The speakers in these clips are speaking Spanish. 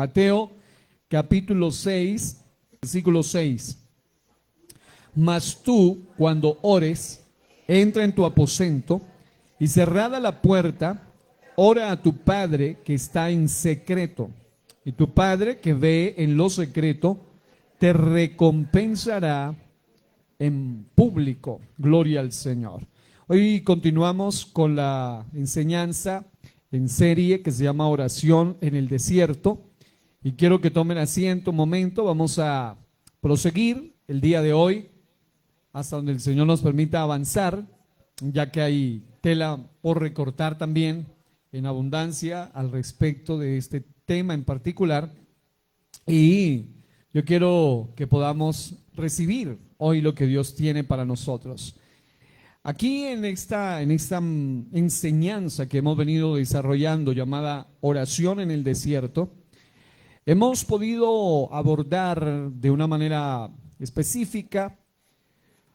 Mateo capítulo 6, versículo 6. Mas tú, cuando ores, entra en tu aposento y cerrada la puerta, ora a tu Padre que está en secreto. Y tu Padre que ve en lo secreto, te recompensará en público. Gloria al Señor. Hoy continuamos con la enseñanza en serie que se llama Oración en el Desierto. Y quiero que tomen asiento un momento. Vamos a proseguir el día de hoy hasta donde el Señor nos permita avanzar, ya que hay tela por recortar también en abundancia al respecto de este tema en particular. Y yo quiero que podamos recibir hoy lo que Dios tiene para nosotros. Aquí en esta enseñanza que hemos venido desarrollando llamada Oración en el Desierto, hemos podido abordar de una manera específica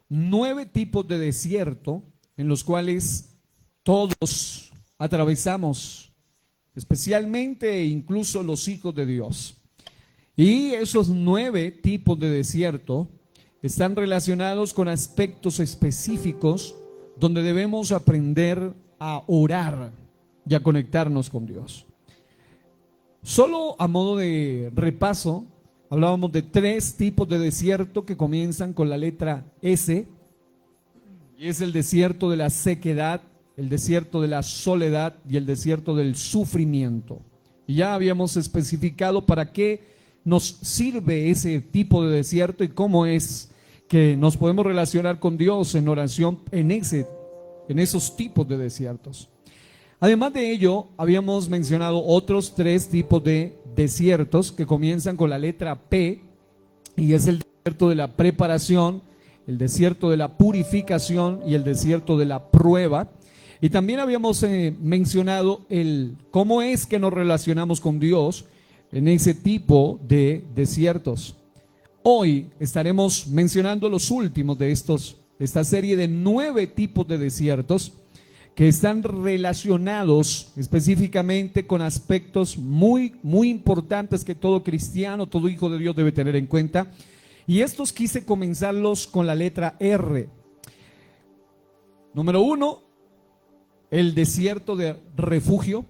9 tipos de desierto en los cuales todos atravesamos, especialmente e incluso los hijos de Dios. Y esos 9 tipos de desierto están relacionados con aspectos específicos donde debemos aprender a orar y a conectarnos con Dios. Solo a modo de repaso, hablábamos de 3 tipos de desierto que comienzan con la letra S, y es el desierto de la sequedad, el desierto de la soledad y el desierto del sufrimiento. Y ya habíamos especificado para qué nos sirve ese tipo de desierto y cómo es que nos podemos relacionar con Dios en oración en esos tipos de desiertos. Además de ello, habíamos mencionado otros 3 tipos de desiertos que comienzan con la letra P, y es el desierto de la preparación, el desierto de la purificación y el desierto de la prueba. Y también habíamos mencionado cómo es que nos relacionamos con Dios en ese tipo de desiertos. Hoy estaremos mencionando los últimos de esta serie de 9 tipos de desiertos que están relacionados específicamente con aspectos muy, muy importantes que todo cristiano, todo hijo de Dios debe tener en cuenta. Y estos quise comenzarlos con la letra R. Número 1, el desierto de refugio.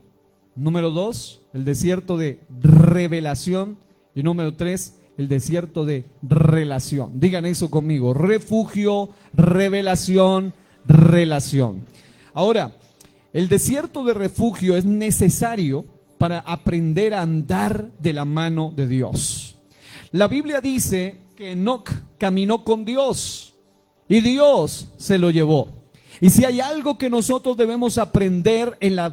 Número 2, el desierto de revelación. Y número 3, el desierto de relación. Digan eso conmigo: refugio, revelación, relación. Ahora, el desierto de refugio es necesario para aprender a andar de la mano de Dios. La Biblia dice que Enoc caminó con Dios y Dios se lo llevó. Y si hay algo que nosotros debemos aprender en los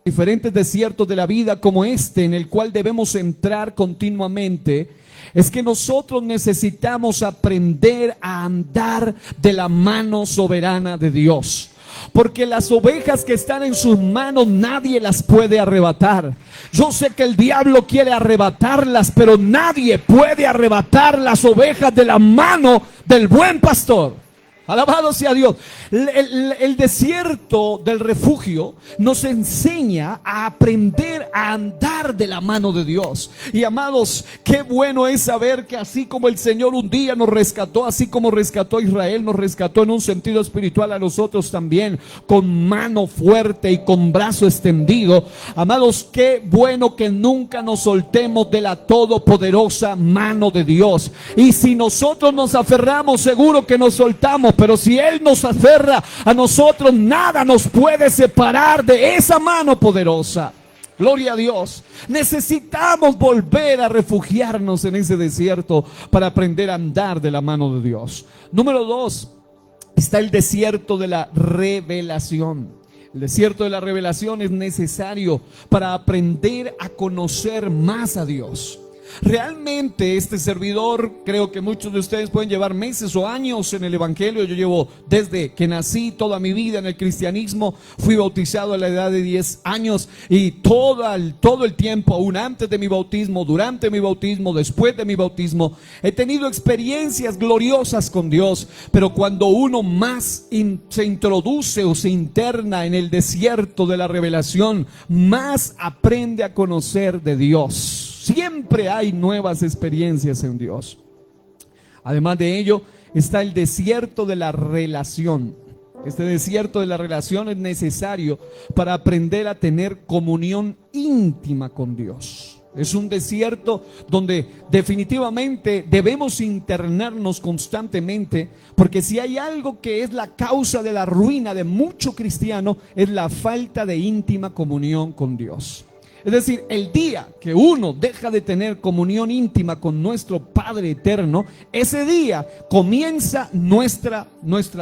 diferentes desiertos de la vida como este, en el cual debemos entrar continuamente, es que nosotros necesitamos aprender a andar de la mano soberana de Dios. Porque las ovejas que están en sus manos nadie las puede arrebatar. Yo sé que el diablo quiere arrebatarlas, pero nadie puede arrebatar las ovejas de la mano del buen pastor. Alabado sea Dios. El desierto del refugio nos enseña a aprender a andar de la mano de Dios. Y amados, qué bueno es saber que así como el Señor un día nos rescató, así como rescató a Israel, nos rescató en un sentido espiritual a nosotros también, con mano fuerte y con brazo extendido. Amados, qué bueno que nunca nos soltemos de la todopoderosa mano de Dios. Y si nosotros nos aferramos, seguro que nos soltamos. Pero si Él nos aferra a nosotros, nada nos puede separar de esa mano poderosa. Gloria a Dios. Necesitamos volver a refugiarnos en ese desierto para aprender a andar de la mano de Dios. Número 2, está el desierto de la revelación. El desierto de la revelación es necesario para aprender a conocer más a Dios. Realmente este servidor, creo que muchos de ustedes pueden llevar meses o años en el evangelio. Yo llevo desde que nací toda mi vida en el cristianismo. Fui bautizado a la edad de 10 años y todo el tiempo, aún antes de mi bautismo, durante mi bautismo, después de mi bautismo, he tenido experiencias gloriosas con Dios. Pero cuando uno más se introduce o se interna en el desierto de la revelación, más aprende a conocer de Dios. Siempre hay nuevas experiencias en Dios. Además de ello, está el desierto de la relación. Este desierto de la relación es necesario para aprender a tener comunión íntima con Dios. Es un desierto donde definitivamente debemos internarnos constantemente, porque si hay algo que es la causa de la ruina de mucho cristiano, es la falta de íntima comunión con Dios. Es decir, el día que uno deja de tener comunión íntima con nuestro Padre eterno, ese día comienza nuestra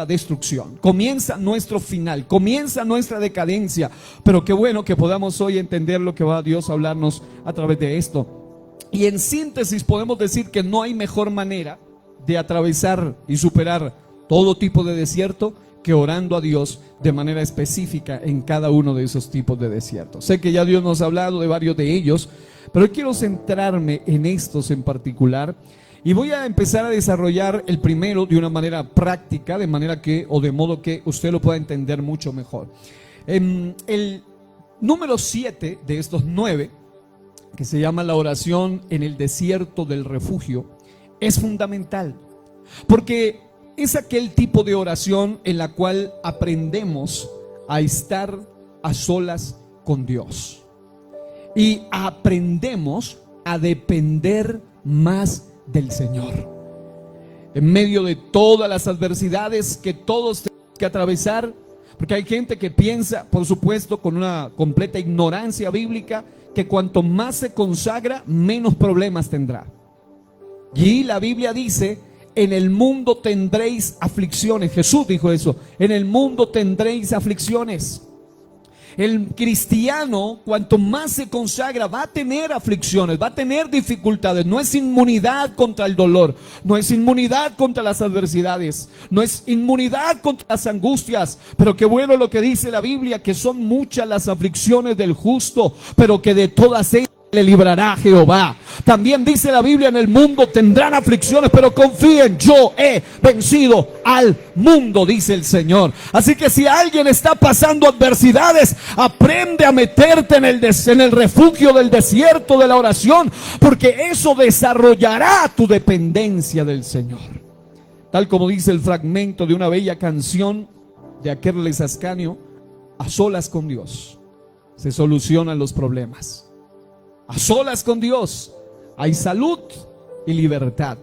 destrucción, comienza nuestro final, comienza nuestra decadencia. Pero qué bueno que podamos hoy entender lo que va Dios a hablarnos a través de esto. Y en síntesis podemos decir que no hay mejor manera de atravesar y superar todo tipo de desierto que orando a Dios de manera específica en cada uno de esos tipos de desiertos. Sé que ya Dios nos ha hablado de varios de ellos, pero quiero centrarme en estos en particular y voy a empezar a desarrollar el primero de una manera práctica, de manera que, o de modo que usted lo pueda entender mucho mejor. El número 7 de estos 9, que se llama la oración en el desierto del refugio, es fundamental, porque es aquel tipo de oración en la cual aprendemos a estar a solas con Dios y aprendemos a depender más del Señor. En medio de todas las adversidades que todos tenemos que atravesar, porque hay gente que piensa, por supuesto, con una completa ignorancia bíblica, que cuanto más se consagra, menos problemas tendrá. Y la Biblia dice: en el mundo tendréis aflicciones. Jesús dijo eso: en el mundo tendréis aflicciones. El cristiano, cuanto más se consagra, va a tener aflicciones, va a tener dificultades. No es inmunidad contra el dolor, no es inmunidad contra las adversidades, no es inmunidad contra las angustias. Pero qué bueno lo que dice la Biblia, que son muchas las aflicciones del justo, pero que de todas ellas le librará Jehová. También dice la Biblia: en el mundo tendrán aflicciones, pero confíen, yo he vencido al mundo, dice el Señor. Así que si alguien está pasando adversidades, aprende a meterte en el refugio del desierto de la oración, porque eso desarrollará tu dependencia del Señor. Tal como dice el fragmento de una bella canción de Akerles Ascanio: a solas con Dios se solucionan los problemas. A solas con Dios hay salud y libertad.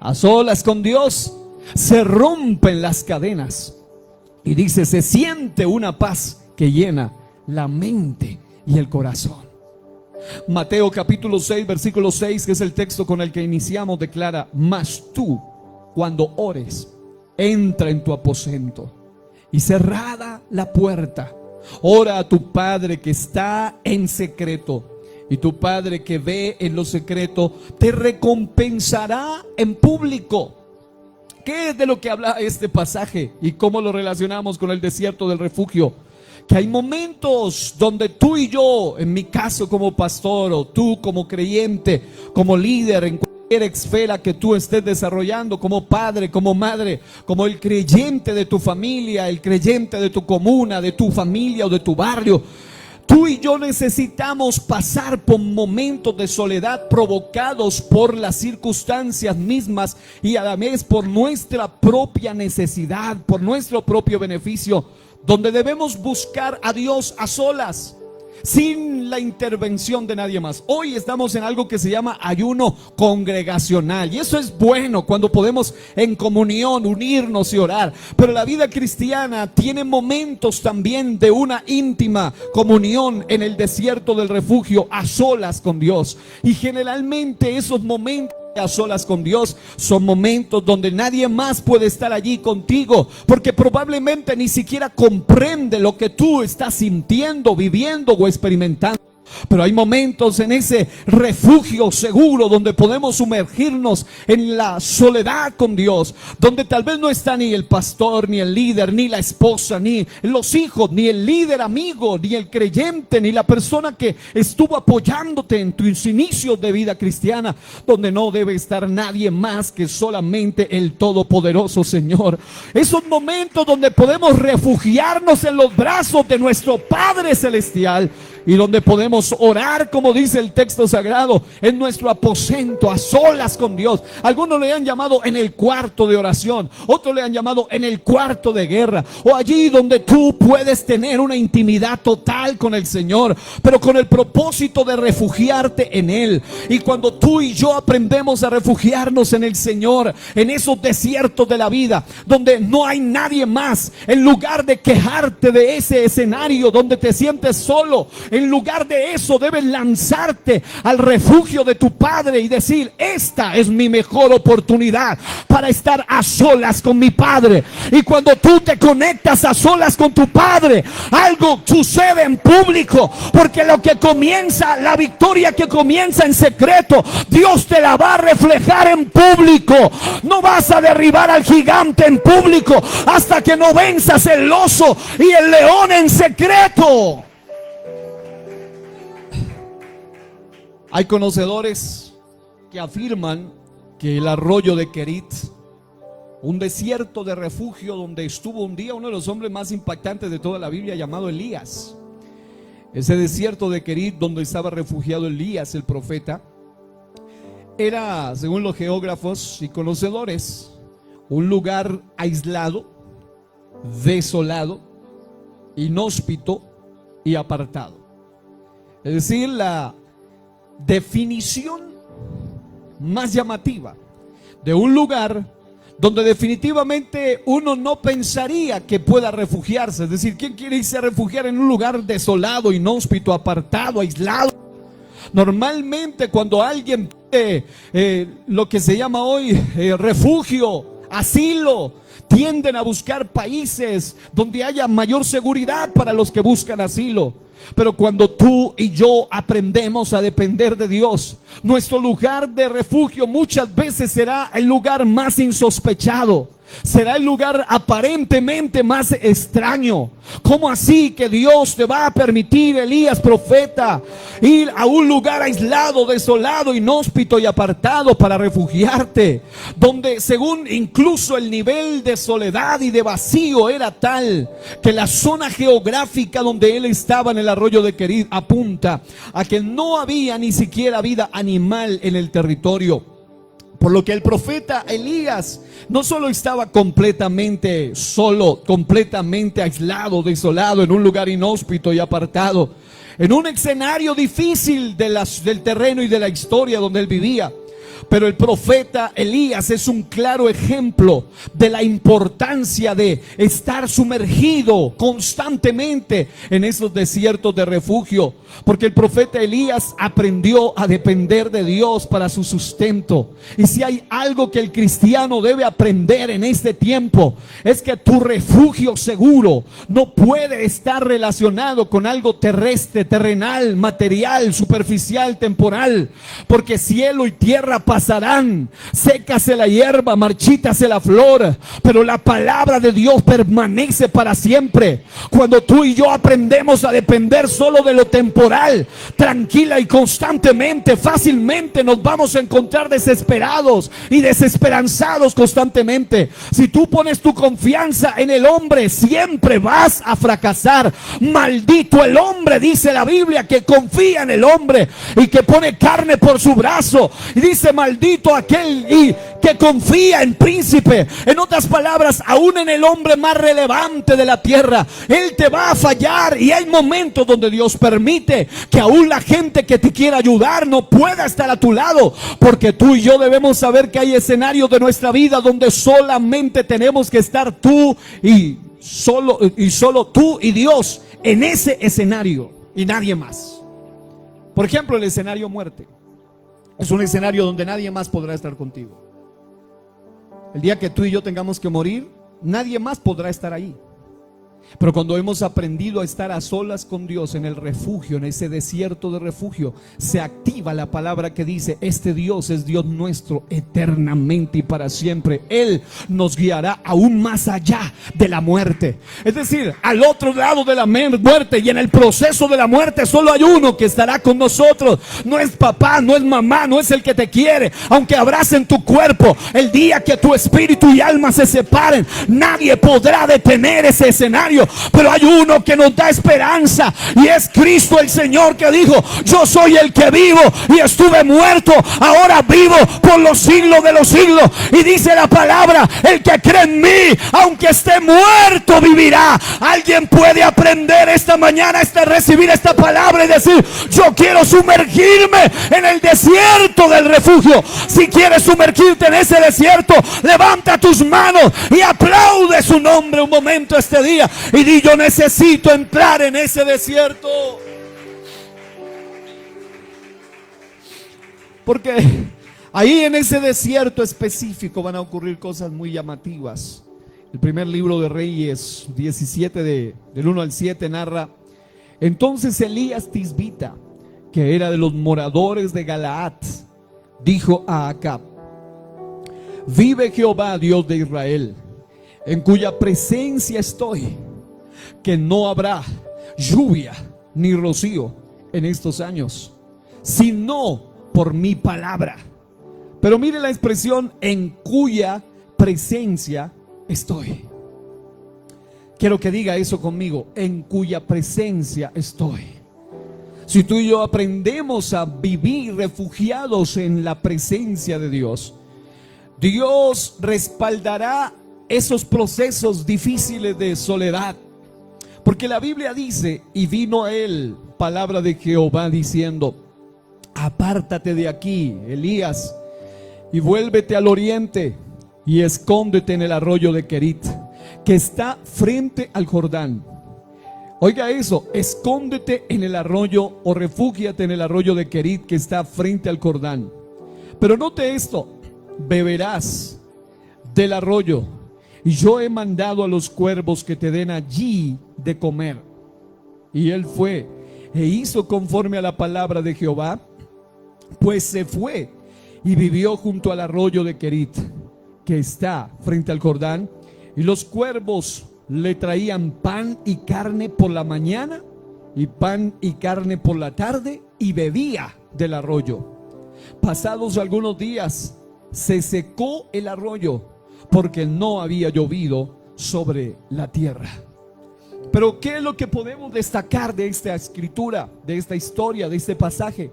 A solas con Dios se rompen las cadenas. Y dice: se siente una paz que llena la mente y el corazón. Mateo capítulo 6, versículo 6, que es el texto con el que iniciamos, declara: mas tú, cuando ores, entra en tu aposento y cerrada la puerta, ora a tu Padre que está en secreto. Y tu Padre que ve en lo secreto te recompensará en público. ¿Qué es de lo que habla este pasaje y cómo lo relacionamos con el desierto del refugio? Que hay momentos donde tú y yo, en mi caso como pastor, o tú como creyente, como líder en cualquier esfera que tú estés desarrollando, como padre, como madre, como el creyente de tu familia, el creyente de tu comuna, de tu familia o de tu barrio, tú y yo necesitamos pasar por momentos de soledad provocados por las circunstancias mismas y a la vez por nuestra propia necesidad, por nuestro propio beneficio, donde debemos buscar a Dios a solas, sin la intervención de nadie más. Hoy estamos en algo que se llama ayuno congregacional, y eso es bueno cuando podemos en comunión unirnos y orar. Pero la vida cristiana tiene momentos también de una íntima comunión en el desierto del refugio, a solas con Dios. Y generalmente esos momentos a solas con Dios son momentos donde nadie más puede estar allí contigo, porque probablemente ni siquiera comprende lo que tú estás sintiendo, viviendo o experimentando. Pero hay momentos en ese refugio seguro donde podemos sumergirnos en la soledad con Dios, donde tal vez no está ni el pastor, ni el líder, ni la esposa, ni los hijos, ni el líder amigo, ni el creyente, ni la persona que estuvo apoyándote en tus inicios de vida cristiana, donde no debe estar nadie más que solamente el todopoderoso Señor. Esos momentos donde podemos refugiarnos en los brazos de nuestro Padre Celestial, y donde podemos orar, como dice el texto sagrado, en nuestro aposento, a solas con Dios. Algunos le han llamado en el cuarto de oración, otros le han llamado en el cuarto de guerra, o allí donde tú puedes tener una intimidad total con el Señor, pero con el propósito de refugiarte en Él. Y cuando tú y yo aprendemos a refugiarnos en el Señor, en esos desiertos de la vida, donde no hay nadie más, en lugar de quejarte de ese escenario donde te sientes solo, en lugar de eso debes lanzarte al refugio de tu Padre y decir: esta es mi mejor oportunidad para estar a solas con mi Padre. Y cuando tú te conectas a solas con tu Padre, algo sucede en público, porque lo que comienza, la victoria que comienza en secreto, Dios te la va a reflejar en público. No vas a derribar al gigante en público hasta que no venzas el oso y el león en secreto. Hay conocedores que afirman que el arroyo de Querit, un desierto de refugio donde estuvo un día uno de los hombres más impactantes de toda la Biblia, llamado Elías. Ese desierto de Querit donde estaba refugiado Elías, el profeta, era, según los geógrafos y conocedores, un lugar aislado, desolado, inhóspito y apartado. Es decir, la definición más llamativa de un lugar donde definitivamente uno no pensaría que pueda refugiarse. Es decir, ¿quién quiere irse a refugiar en un lugar desolado, inhóspito, apartado, aislado? Normalmente cuando alguien lo que se llama hoy refugio, asilo, tienden a buscar países donde haya mayor seguridad para los que buscan asilo. Pero cuando tú y yo aprendemos a depender de Dios, nuestro lugar de refugio muchas veces será el lugar más insospechado. Será el lugar aparentemente más extraño. ¿Cómo así que Dios te va a permitir, Elías profeta, ir a un lugar aislado, desolado, inhóspito y apartado para refugiarte? Donde según incluso el nivel de soledad y de vacío era tal que la zona geográfica donde él estaba en el arroyo de Querit apunta a que no había ni siquiera vida animal en el territorio. Por lo que el profeta Elías no solo estaba completamente solo, completamente aislado, desolado, en un lugar inhóspito y apartado, en un escenario difícil del terreno y de la historia donde él vivía. Pero el profeta Elías es un claro ejemplo de la importancia de estar sumergido constantemente en esos desiertos de refugio. Porque el profeta Elías aprendió a depender de Dios para su sustento. Y si hay algo que el cristiano debe aprender en este tiempo, es que tu refugio seguro no puede estar relacionado con algo terrestre, terrenal, material, superficial, temporal. Porque cielo y tierra pasarán, sécase la hierba, marchítase la flor, pero la palabra de Dios permanece para siempre. Cuando tú y yo aprendemos a depender solo de lo temporal, tranquila y constantemente, fácilmente nos vamos a encontrar desesperados y desesperanzados constantemente. Si tú pones tu confianza en el hombre, siempre vas a fracasar. Maldito el hombre, dice la Biblia, que confía en el hombre y que pone carne por su brazo. Y dice: maldito aquel que confía en príncipe. En otras palabras, aún en el hombre más relevante de la tierra, él te va a fallar. Y hay momentos donde Dios permite que aún la gente que te quiera ayudar no pueda estar a tu lado, porque tú y yo debemos saber que hay escenarios de nuestra vida donde solamente tenemos que estar tú y solo tú y Dios en ese escenario y nadie más. Por ejemplo, el escenario muerte es un escenario donde nadie más podrá estar contigo. El día que tú y yo tengamos que morir, nadie más podrá estar ahí. Pero cuando hemos aprendido a estar a solas con Dios en el refugio, en ese desierto de refugio, se activa la palabra que dice: este Dios es Dios nuestro eternamente y para siempre. Él nos guiará aún más allá de la muerte, es decir, al otro lado de la muerte. Y en el proceso de la muerte solo hay uno que estará con nosotros. No es papá, no es mamá, no es el que te quiere, aunque abracen tu cuerpo. El día que tu espíritu y alma se separen, nadie podrá detener ese escenario diario, pero hay uno que nos da esperanza, y es Cristo el Señor, que dijo: yo soy el que vivo y estuve muerto, ahora vivo por los siglos de los siglos. Y dice la palabra: el que cree en mí, aunque esté muerto, vivirá. Alguien puede aprender esta mañana, recibir esta palabra y decir: yo quiero sumergirme en el desierto del refugio. Si quieres sumergirte en ese desierto, levanta tus manos y aplaude su nombre un momento este día y di: yo necesito entrar en ese desierto. Porque ahí en ese desierto específico van a ocurrir cosas muy llamativas. El primer libro de Reyes 17 del 1 al 7 narra: entonces Elías Tisbita, que era de los moradores de Galaad, dijo a Acab: vive Jehová, Dios de Israel, en cuya presencia estoy, que no habrá lluvia ni rocío en estos años, sino por mi palabra. Pero mire la expresión: en cuya presencia estoy. Quiero que diga eso conmigo: en cuya presencia estoy. Si tú y yo aprendemos a vivir refugiados en la presencia de Dios, Dios respaldará esos procesos difíciles de soledad. Porque la Biblia dice: y vino a él palabra de Jehová diciendo: apártate de aquí, Elías, y vuélvete al oriente y escóndete en el arroyo de Querit, que está frente al Jordán. Oiga eso: escóndete en el arroyo, o refúgiate en el arroyo de Querit, que está frente al Jordán. Pero note esto: beberás del arroyo, y yo he mandado a los cuervos que te den allí de comer. Y él fue e hizo conforme a la palabra de Jehová, pues se fue y vivió junto al arroyo de Querit, que está frente al Jordán, y los cuervos le traían pan y carne por la mañana, y pan y carne por la tarde, y bebía del arroyo. Pasados algunos días se secó el arroyo, porque no había llovido sobre la tierra. Pero ¿qué es lo que podemos destacar de esta escritura, de esta historia, de este pasaje?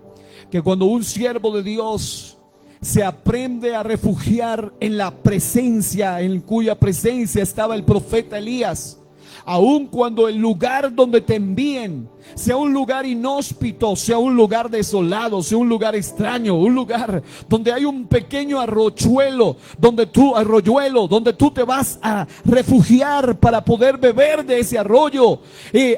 Que cuando un siervo de Dios se aprende a refugiar en la presencia, en cuya presencia estaba el profeta Elías, aun cuando el lugar donde te envíen sea un lugar inhóspito, sea un lugar desolado, sea un lugar extraño, un lugar donde hay un pequeño arroyuelo, donde tú te vas a refugiar para poder beber de ese arroyo,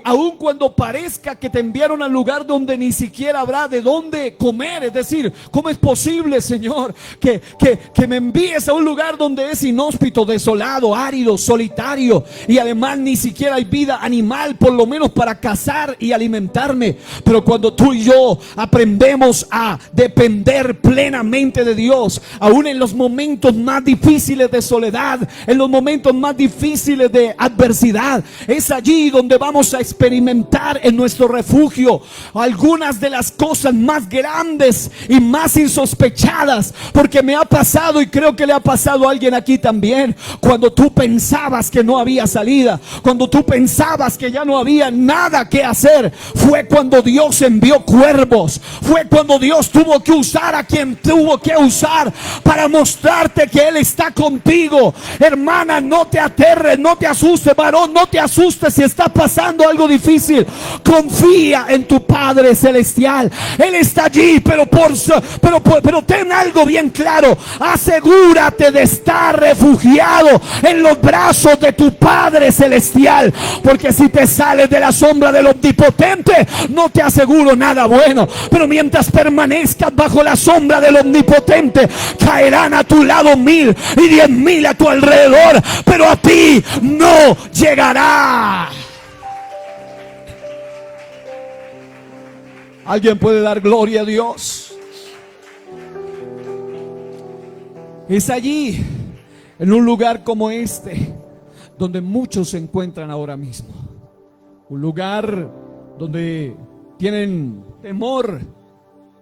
aun cuando parezca que te enviaron al lugar donde ni siquiera habrá de dónde comer. Es decir, ¿cómo es posible, Señor, que me envíes a un lugar donde es inhóspito, desolado, árido, solitario, y además ni siquiera hay vida animal, por lo menos para cazar y alimentarme? Pero cuando tú y yo aprendemos a depender plenamente de Dios, aún en los momentos más difíciles de soledad, en los momentos más difíciles de adversidad, es allí donde vamos a experimentar en nuestro refugio algunas de las cosas más grandes y más insospechadas. Porque me ha pasado, y creo que le ha pasado a alguien aquí también, cuando tú pensabas que no había salida, cuando tú pensabas que ya no había nada que hacer, fue cuando Dios envió cuervos, fue cuando Dios tuvo que usar a quien tuvo que usar para mostrarte que Él está contigo. Hermana, no te aterres, no te asustes, varón, no te asustes si está pasando algo difícil. Confía en tu Padre Celestial, Él está allí, pero ten algo bien claro: asegúrate de estar refugiado en los brazos de tu Padre Celestial, porque si te sales de la sombra del Omnipotente, no te aseguro nada bueno. Pero mientras permanezcas bajo la sombra del Omnipotente, caerán a tu lado 1000 y 10,000 a tu alrededor, pero a ti no llegará. ¿Alguien puede dar gloria a Dios? Es allí, en un lugar como este, donde muchos se encuentran ahora mismo. Un lugar donde tienen temor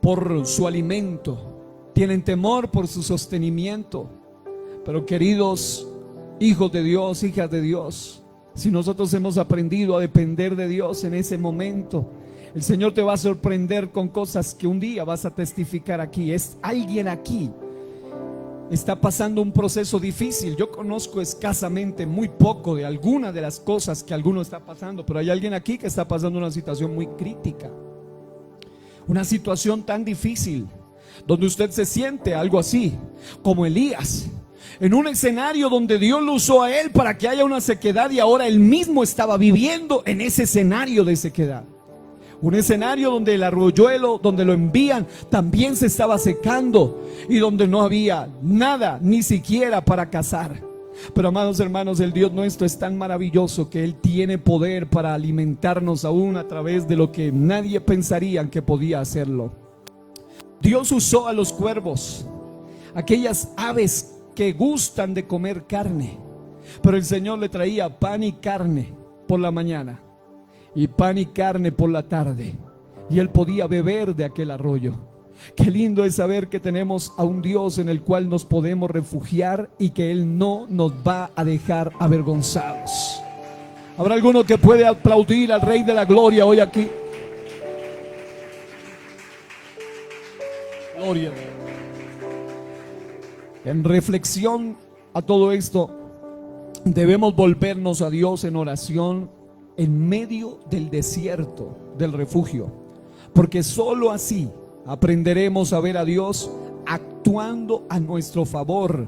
por su alimento, tienen temor por su sostenimiento. Pero queridos hijos de Dios, hijas de Dios, Si nosotros hemos aprendido a depender de Dios en ese momento, el Señor te va a sorprender con cosas que un día vas a testificar aquí. Es alguien aquí está pasando un proceso difícil. Yo conozco escasamente, muy poco de alguna de las cosas que alguno está pasando, pero hay alguien aquí que está pasando una situación muy crítica, una situación tan difícil, donde usted se siente algo así, como Elías, en un escenario donde Dios lo usó a él para que haya una sequedad, y ahora él mismo estaba viviendo en ese escenario de sequedad. Un escenario donde el arroyuelo, donde lo envían, también se estaba secando y donde no había nada, ni siquiera para cazar. Pero amados hermanos, el Dios nuestro es tan maravilloso que Él tiene poder para alimentarnos aún a través de lo que nadie pensaría que podía hacerlo. Dios usó a los cuervos, aquellas aves que gustan de comer carne, pero el Señor le traía pan y carne por la mañana y pan y carne por la tarde, y él podía beber de aquel arroyo. Qué lindo es saber que tenemos a un Dios en el cual nos podemos refugiar y que Él no nos va a dejar avergonzados. ¿Habrá alguno que puede aplaudir al Rey de la Gloria hoy aquí? Gloria. En reflexión a todo esto, debemos volvernos a Dios en oración en medio del desierto, del refugio, porque solo así aprenderemos a ver a Dios actuando a nuestro favor,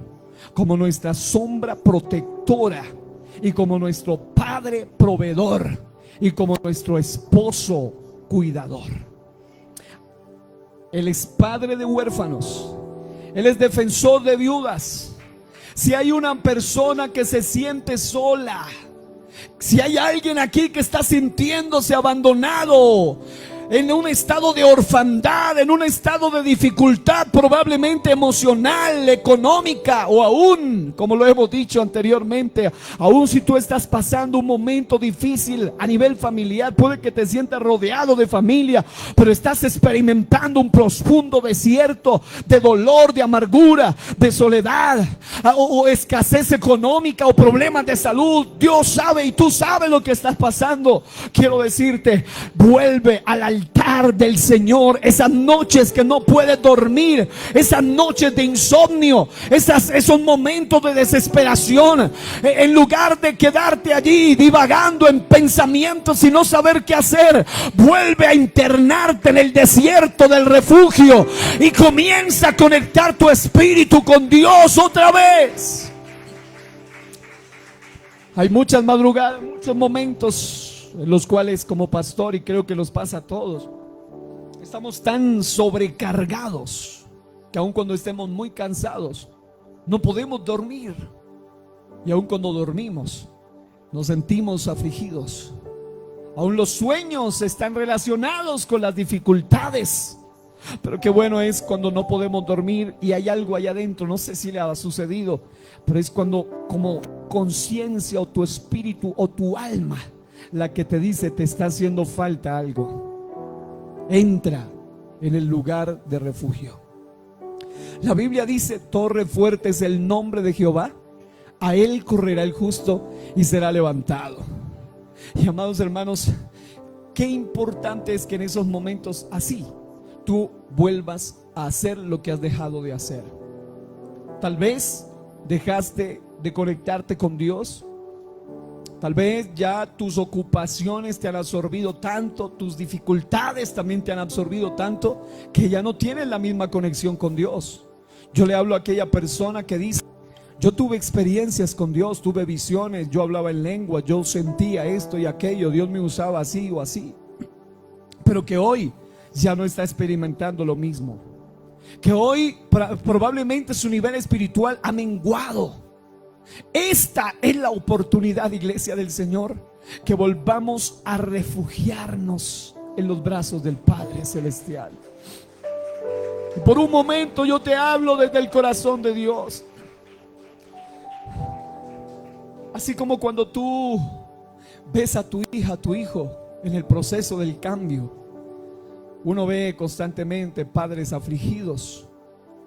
como nuestra sombra protectora y como nuestro Padre proveedor y como nuestro esposo cuidador. Él es padre de huérfanos, Él es defensor de viudas. Si hay una persona que se siente sola, si hay alguien aquí que está sintiéndose abandonado, en un estado de orfandad, en un estado de dificultad, probablemente emocional, económica, o aún, como lo hemos dicho anteriormente, aún si tú estás pasando un momento difícil a nivel familiar, puede que te sientas rodeado de familia, pero estás experimentando un profundo desierto de dolor, de amargura, de soledad, o escasez económica, o problemas de salud. Dios sabe y tú sabes lo que estás pasando. Quiero decirte, vuelve al altar del Señor. Esas noches que no puedes dormir, esas noches de insomnio, esos momentos de desesperación, en lugar de quedarte allí divagando en pensamientos y no saber qué hacer, vuelve a internarte en el desierto del refugio y comienza a conectar tu espíritu con Dios otra vez. Hay muchas madrugadas, muchos momentos en los cuales, como pastor, y creo que nos pasa a todos, estamos tan sobrecargados que aun cuando estemos muy cansados no podemos dormir, y aun cuando dormimos nos sentimos afligidos. Aún los sueños están relacionados con las dificultades. Pero qué bueno es cuando no podemos dormir y hay algo allá adentro, no sé si le ha sucedido, pero es cuando como conciencia o tu espíritu o tu alma la que te dice: te está haciendo falta algo. Entra en el lugar de refugio. La Biblia dice: torre fuerte es el nombre de Jehová, a él correrá el justo y será levantado. Y amados hermanos, qué importante es que en esos momentos así tú vuelvas a hacer lo que has dejado de hacer. Tal vez dejaste de conectarte con Dios. Tal vez ya tus ocupaciones te han absorbido tanto, tus dificultades también te han absorbido tanto, que ya no tienes la misma conexión con Dios. Yo le hablo a aquella persona que dice: yo tuve experiencias con Dios, tuve visiones, yo hablaba en lengua, yo sentía esto y aquello, Dios me usaba así o así, pero que hoy ya no está experimentando lo mismo, que hoy probablemente su nivel espiritual ha menguado. Esta es la oportunidad, iglesia del Señor, que volvamos a refugiarnos en los brazos del Padre Celestial. Y por un momento yo te hablo desde el corazón de Dios. Así como cuando tú ves a tu hija, a tu hijo en el proceso del cambio, uno ve constantemente padres afligidos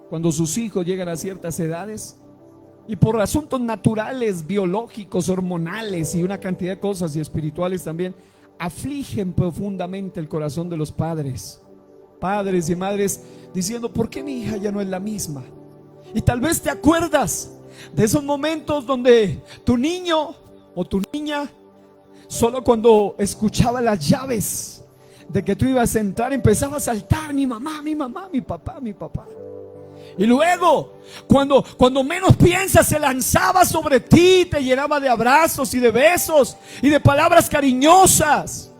cuando sus hijos llegan a ciertas edades y por asuntos naturales, biológicos, hormonales y una cantidad de cosas y espirituales también, afligen profundamente el corazón de los padres y madres, diciendo: ¿por qué mi hija ya no es la misma? Y tal vez te acuerdas de esos momentos donde tu niño o tu niña, solo cuando escuchaba las llaves de que tú ibas a entrar, empezaba a saltar: mi mamá, mi mamá, mi papá, mi papá. Y luego, cuando menos piensas, se lanzaba sobre ti, te llenaba de abrazos y de besos y de palabras cariñosas.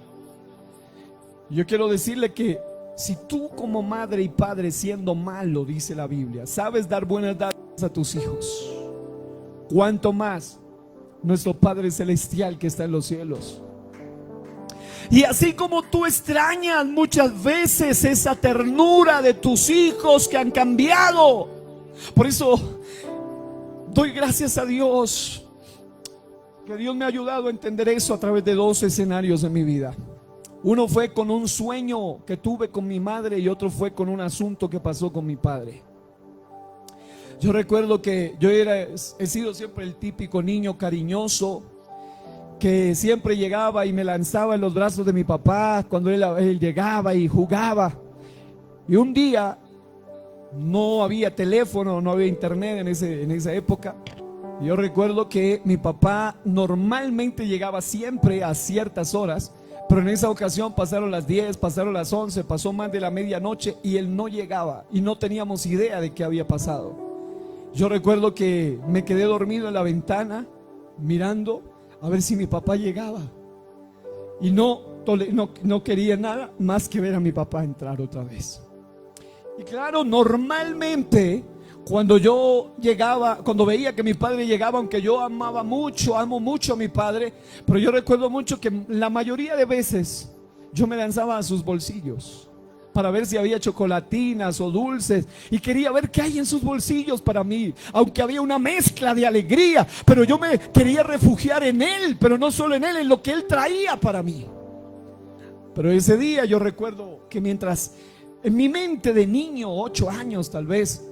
Yo quiero decirle que si tú, como madre y padre, siendo malo, dice la Biblia, sabes dar buenas dádivas a tus hijos, cuánto más nuestro Padre Celestial que está en los cielos. Y así como tú extrañas muchas veces esa ternura de tus hijos que han cambiado, por eso doy gracias a Dios, que Dios me ha ayudado a entender eso a través de dos escenarios de mi vida. Uno fue con un sueño que tuve con mi madre y otro fue con un asunto que pasó con mi padre. Yo recuerdo que he sido siempre el típico niño cariñoso que siempre llegaba y me lanzaba en los brazos de mi papá cuando él llegaba y jugaba. Y un día no había teléfono, no había internet en esa época. Yo recuerdo que mi papá normalmente llegaba siempre a ciertas horas, pero en esa ocasión pasaron las 10, pasaron las 11, pasó más de la medianoche y él no llegaba y no teníamos idea de qué había pasado. Yo recuerdo que me quedé dormido en la ventana mirando a ver si mi papá llegaba y no quería nada más que ver a mi papá entrar otra vez. Y claro, normalmente cuando yo llegaba, cuando veía que mi padre llegaba, aunque yo amo mucho a mi padre, pero yo recuerdo mucho que la mayoría de veces yo me lanzaba a sus bolsillos para ver si había chocolatinas o dulces y quería ver qué hay en sus bolsillos para mí, aunque había una mezcla de alegría, pero yo me quería refugiar en él, pero no solo en él, en lo que él traía para mí. Pero ese día yo recuerdo que mientras en mi mente de niño, 8 años tal vez,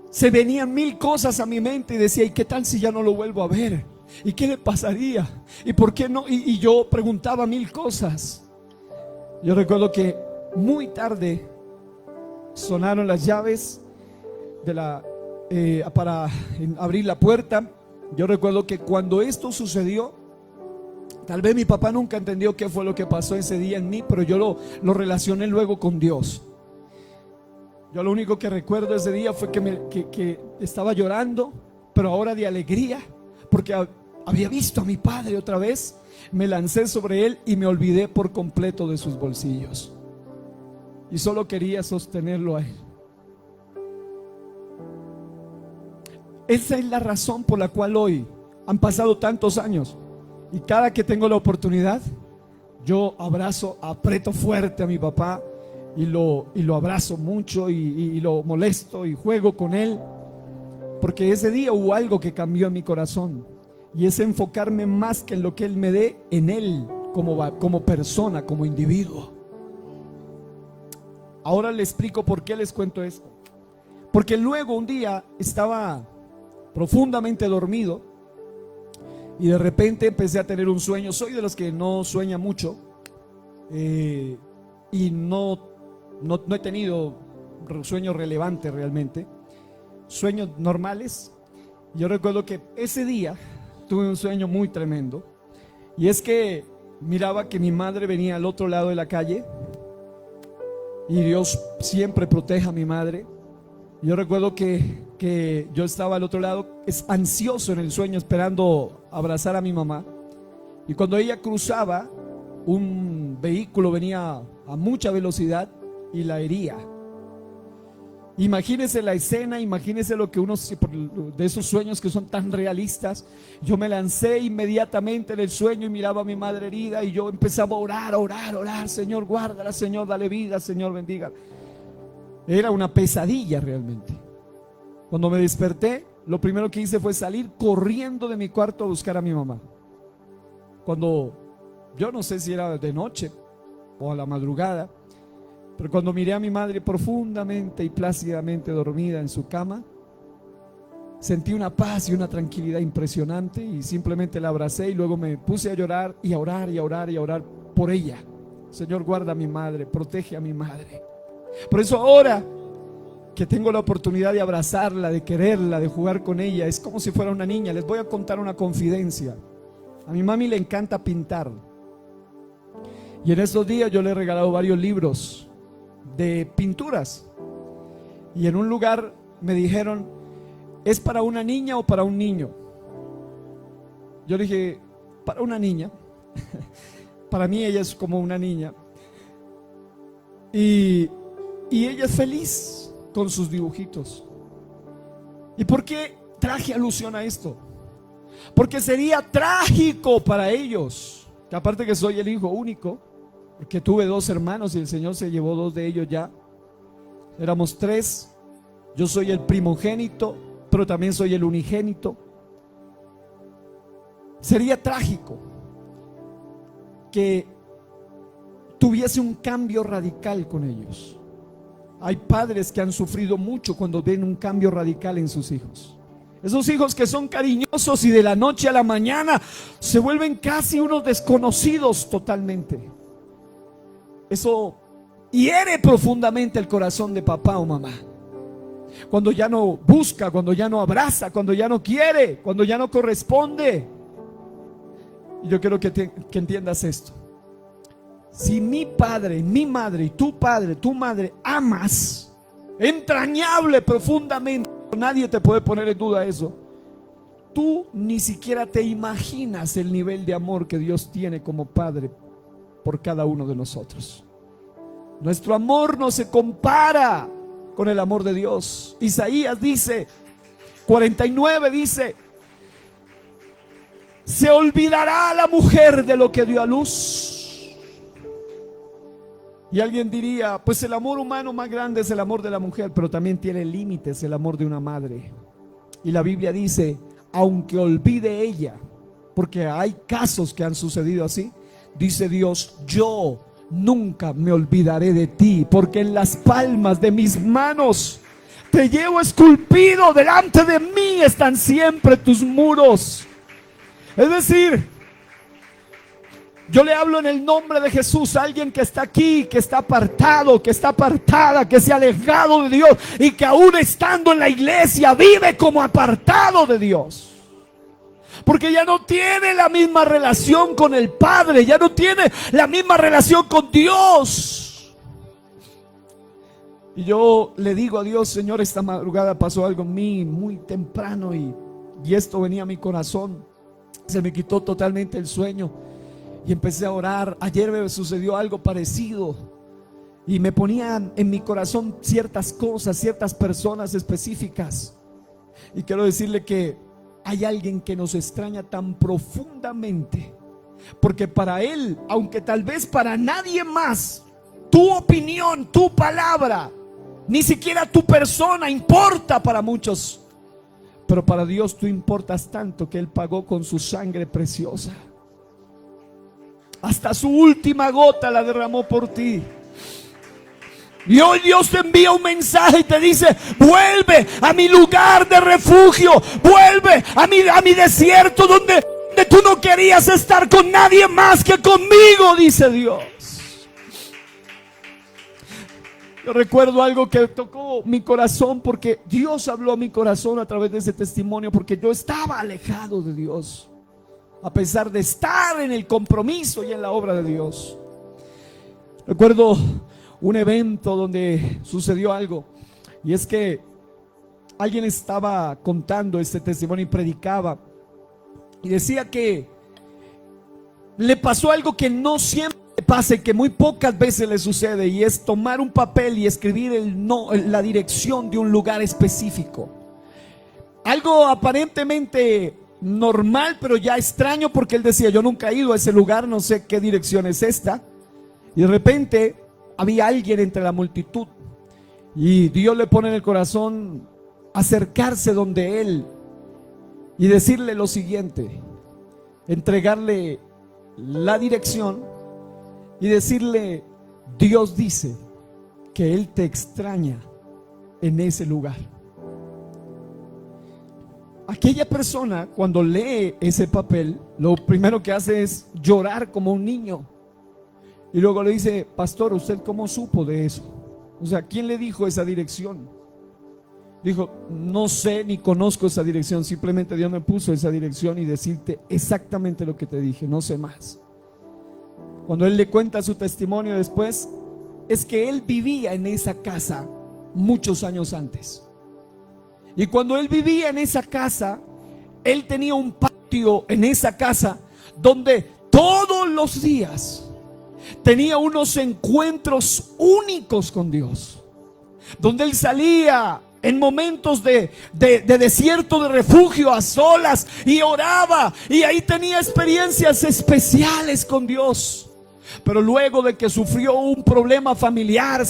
se venían mil cosas a mi mente y decía: ¿y qué tal si ya no lo vuelvo a ver? ¿Y qué le pasaría? ¿Y por qué no? Y yo preguntaba mil cosas. Yo recuerdo que muy tarde sonaron las llaves para abrir la puerta. Yo recuerdo que cuando esto sucedió, tal vez mi papá nunca entendió qué fue lo que pasó ese día en mí, pero yo lo relacioné luego con Dios. Yo lo único que recuerdo ese día fue que estaba llorando, pero ahora de alegría, porque había visto a mi padre otra vez. Me lancé sobre él y me olvidé por completo de sus bolsillos. Y solo quería sostenerlo a él. Esa es la razón por la cual hoy han pasado tantos años y cada que tengo la oportunidad, yo aprieto fuerte a mi papá y lo abrazo mucho y lo molesto y juego con él, porque ese día hubo algo que cambió en mi corazón y es enfocarme más que en lo que él me dé, en él como persona, como individuo. Ahora le explico por qué les cuento esto. Porque luego un día estaba profundamente dormido y de repente empecé a tener un sueño. Soy de los que no sueña mucho y no he tenido sueños relevantes realmente, sueños normales. Yo recuerdo que ese día tuve un sueño muy tremendo y es que miraba que mi madre venía al otro lado de la calle. Y Dios siempre protege a mi madre. Yo recuerdo que yo estaba al otro lado, ansioso en el sueño, esperando abrazar a mi mamá. Y cuando ella cruzaba, un vehículo venía a mucha velocidad y la hería. Imagínese la escena, imagínese lo que de esos sueños que son tan realistas. Yo me lancé inmediatamente en el sueño y miraba a mi madre herida y yo empezaba a orar: Señor, guárdala, Señor, dale vida, Señor, bendiga. Era una pesadilla realmente. Cuando me desperté, lo primero que hice fue salir corriendo de mi cuarto a buscar a mi mamá. Yo no sé si era de noche o a la madrugada, pero cuando miré a mi madre profundamente y plácidamente dormida en su cama, sentí una paz y una tranquilidad impresionante y simplemente la abracé y luego me puse a llorar y a orar y a orar y a orar por ella. Señor, guarda a mi madre, protege a mi madre. Por eso ahora que tengo la oportunidad de abrazarla, de quererla, de jugar con ella, es como si fuera una niña. Les voy a contar una confidencia. A mi mami le encanta pintar. Y en estos días yo le he regalado varios libros de pinturas. Y en un lugar me dijeron, ¿es para una niña o para un niño? Yo le dije, para una niña. Para mí ella es como una niña. Y ella es feliz con sus dibujitos. ¿Y por qué traje alusión a esto? Porque sería trágico para ellos, que aparte que soy el hijo único, porque tuve 2 hermanos y el Señor se llevó 2 de ellos ya. Éramos 3. Yo soy el primogénito, pero también soy el unigénito. Sería trágico que tuviese un cambio radical con ellos. Hay padres que han sufrido mucho cuando ven un cambio radical en sus hijos. Esos hijos que son cariñosos y de la noche a la mañana se vuelven casi unos desconocidos totalmente. Eso hiere profundamente el corazón de papá o mamá. Cuando ya no busca, cuando ya no abraza, cuando ya no quiere, cuando ya no corresponde. Y yo quiero que entiendas esto. Si mi padre, mi madre y tu padre, tu madre amas entrañable, profundamente, nadie te puede poner en duda eso. Tú ni siquiera te imaginas el nivel de amor que Dios tiene como padre por cada uno de nosotros. Nuestro amor no se compara con el amor de Dios. Isaías dice, 49 dice, se olvidará la mujer de lo que dio a luz. Y alguien diría, pues el amor humano más grande es el amor de la mujer, pero también tiene límites el amor de una madre. Y la Biblia dice, aunque olvide ella, porque hay casos que han sucedido así, dice Dios, yo nunca me olvidaré de ti, porque en las palmas de mis manos te llevo esculpido, delante de mí están siempre tus muros. Es decir, yo le hablo en el nombre de Jesús a alguien que está aquí, que está apartado, que está apartada, que se ha alejado de Dios y que aún estando en la iglesia vive como apartado de Dios. Porque ya no tiene la misma relación con el Padre, ya no tiene la misma relación con Dios. Y yo le digo a Dios, Señor, esta madrugada pasó algo en mí muy temprano y esto venía a mi corazón. Se me quitó totalmente el sueño y empecé a orar. Ayer me sucedió algo parecido y me ponían en mi corazón ciertas cosas, ciertas personas específicas. Y quiero decirle que hay alguien que nos extraña tan profundamente, porque para Él, aunque tal vez para nadie más, tu opinión, tu palabra, ni siquiera tu persona importa para muchos, pero para Dios tú importas tanto que Él pagó con su sangre preciosa. Hasta su última gota la derramó por ti. Y hoy Dios te envía un mensaje y te dice, vuelve a mi lugar de refugio, vuelve a mi desierto donde tú no querías estar con nadie más que conmigo, dice Dios. Yo recuerdo algo que tocó mi corazón, porque Dios habló a mi corazón a través de ese testimonio, porque yo estaba alejado de Dios, a pesar de estar en el compromiso y en la obra de Dios. Recuerdo un evento donde sucedió algo, y es que alguien estaba contando este testimonio y predicaba, y decía que le pasó algo que no siempre pasa y que muy pocas veces le sucede, y es tomar un papel y escribir la dirección de un lugar específico. Algo aparentemente normal, pero ya extraño, porque él decía, yo nunca he ido a ese lugar, no sé qué dirección es esta. Y de repente había alguien entre la multitud y Dios le pone en el corazón acercarse donde él y decirle lo siguiente, entregarle la dirección y decirle, Dios dice que Él te extraña en ese lugar. Aquella persona, cuando lee ese papel, lo primero que hace es llorar como un niño. Y luego le dice: pastor, ¿usted cómo supo de eso? O sea, ¿quién le dijo esa dirección? Dijo: no sé ni conozco esa dirección, simplemente Dios me puso esa dirección y decirte exactamente lo que te dije, no sé más. Cuando él le cuenta su testimonio después, es que él vivía en esa casa muchos años antes. Y cuando él vivía en esa casa, él tenía un patio en esa casa donde todos los días tenía unos encuentros únicos con Dios, donde él salía en momentos de desierto, de refugio, a solas, y oraba, y ahí tenía experiencias especiales con Dios. Pero luego de que sufrió un problema familiar,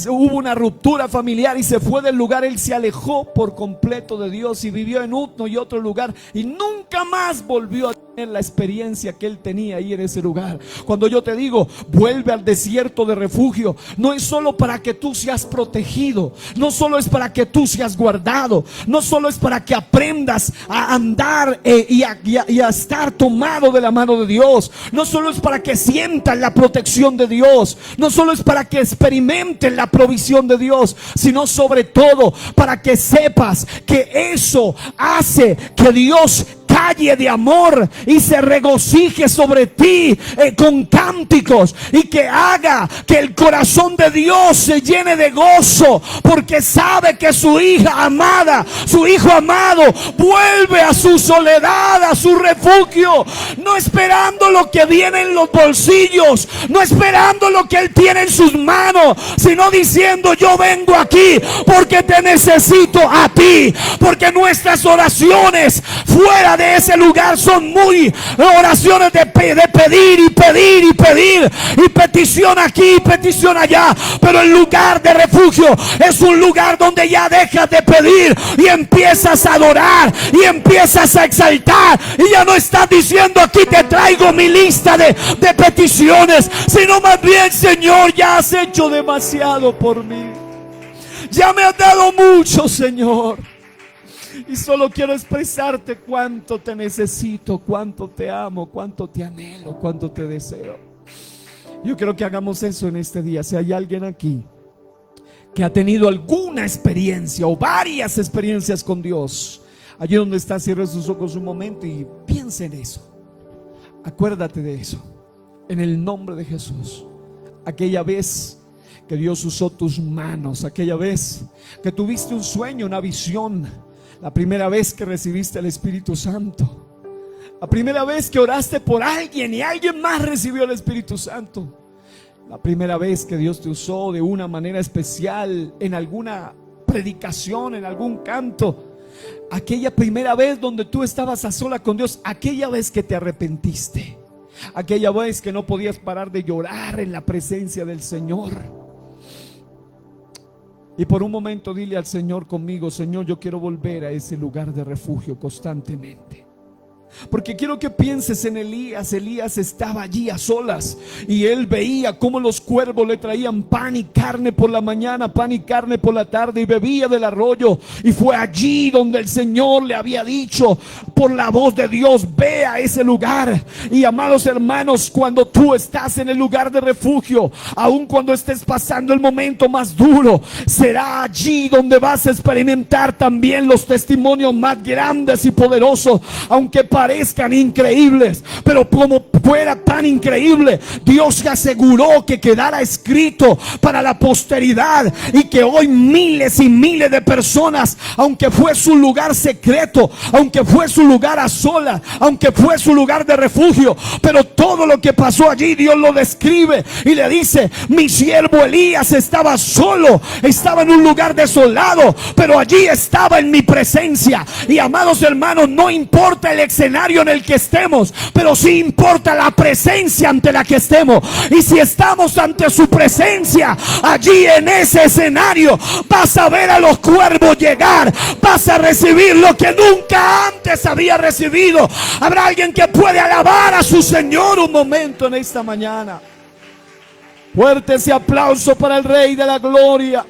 hubo una ruptura familiar y se fue del lugar, él se alejó por completo de Dios y vivió en uno y otro lugar, y nunca más volvió a tener la experiencia que él tenía ahí en ese lugar. Cuando yo te digo, vuelve al desierto de refugio, no es solo para que tú seas protegido, no solo es para que tú seas guardado, no solo es para que aprendas a andar y a estar tomado de la mano de Dios, no solo es para que sientas la protección de Dios, no solo es para que experimenten la provisión de Dios, sino sobre todo para que sepas que eso hace que Dios calle de amor y se regocije sobre ti con cánticos, y que haga que el corazón de Dios se llene de gozo, porque sabe que su hija amada, su hijo amado, vuelve a su soledad, a su refugio, no esperando lo que viene en los bolsillos, no esperando lo que él tiene en sus manos, sino diciendo: yo vengo aquí porque te necesito a ti, porque nuestras oraciones fuera de ese lugar son muy oraciones de pedir y pedir y pedir, y petición aquí y petición allá. Pero el lugar de refugio es un lugar donde ya dejas de pedir y empiezas a adorar y empiezas a exaltar, y ya no estás diciendo: aquí te traigo mi lista de peticiones, sino más bien: Señor, ya has hecho demasiado por mí, ya me has dado mucho, Señor, y solo quiero expresarte cuánto te necesito, cuánto te amo, cuánto te anhelo, cuánto te deseo. Yo quiero que hagamos eso en este día. Si hay alguien aquí que ha tenido alguna experiencia o varias experiencias con Dios, allí donde está, cierre sus ojos un momento y piense en eso. Acuérdate de eso, en el nombre de Jesús. Aquella vez que Dios usó tus manos, aquella vez que tuviste un sueño, una visión, la primera vez que recibiste el Espíritu Santo, la primera vez que oraste por alguien y alguien más recibió el Espíritu Santo, la primera vez que Dios te usó de una manera especial en alguna predicación, en algún canto, aquella primera vez donde tú estabas a sola con Dios, aquella vez que te arrepentiste, aquella vez que no podías parar de llorar en la presencia del Señor. Y por un momento dile al Señor conmigo: Señor, yo quiero volver a ese lugar de refugio constantemente. Porque quiero que pienses en Elías. Elías estaba allí a solas y él veía cómo los cuervos le traían pan y carne por la mañana, pan y carne por la tarde, y bebía del arroyo. Y fue allí donde el Señor le había dicho por la voz de Dios: ve a ese lugar. Y amados hermanos, cuando tú estás en el lugar de refugio, aun cuando estés pasando el momento más duro, será allí donde vas a experimentar también los testimonios más grandes y poderosos, aunque parezcan increíbles. Pero como fuera tan increíble, Dios se aseguró que quedara escrito para la posteridad, y que hoy miles y miles de personas, aunque fue su lugar secreto, aunque fue su lugar a solas, aunque fue su lugar de refugio, pero todo lo que pasó allí Dios lo describe y le dice: mi siervo Elías estaba solo, estaba en un lugar desolado, pero allí estaba en mi presencia. Y amados hermanos, no importa el escenario en el que estemos, pero sí importa la presencia ante la que estemos. Y si estamos ante su presencia, allí en ese escenario vas a ver a los cuervos llegar, vas a recibir lo que nunca antes había recibido. Habrá alguien que puede alabar a su Señor un momento en esta mañana. Fuerte ese aplauso para el Rey de la Gloria.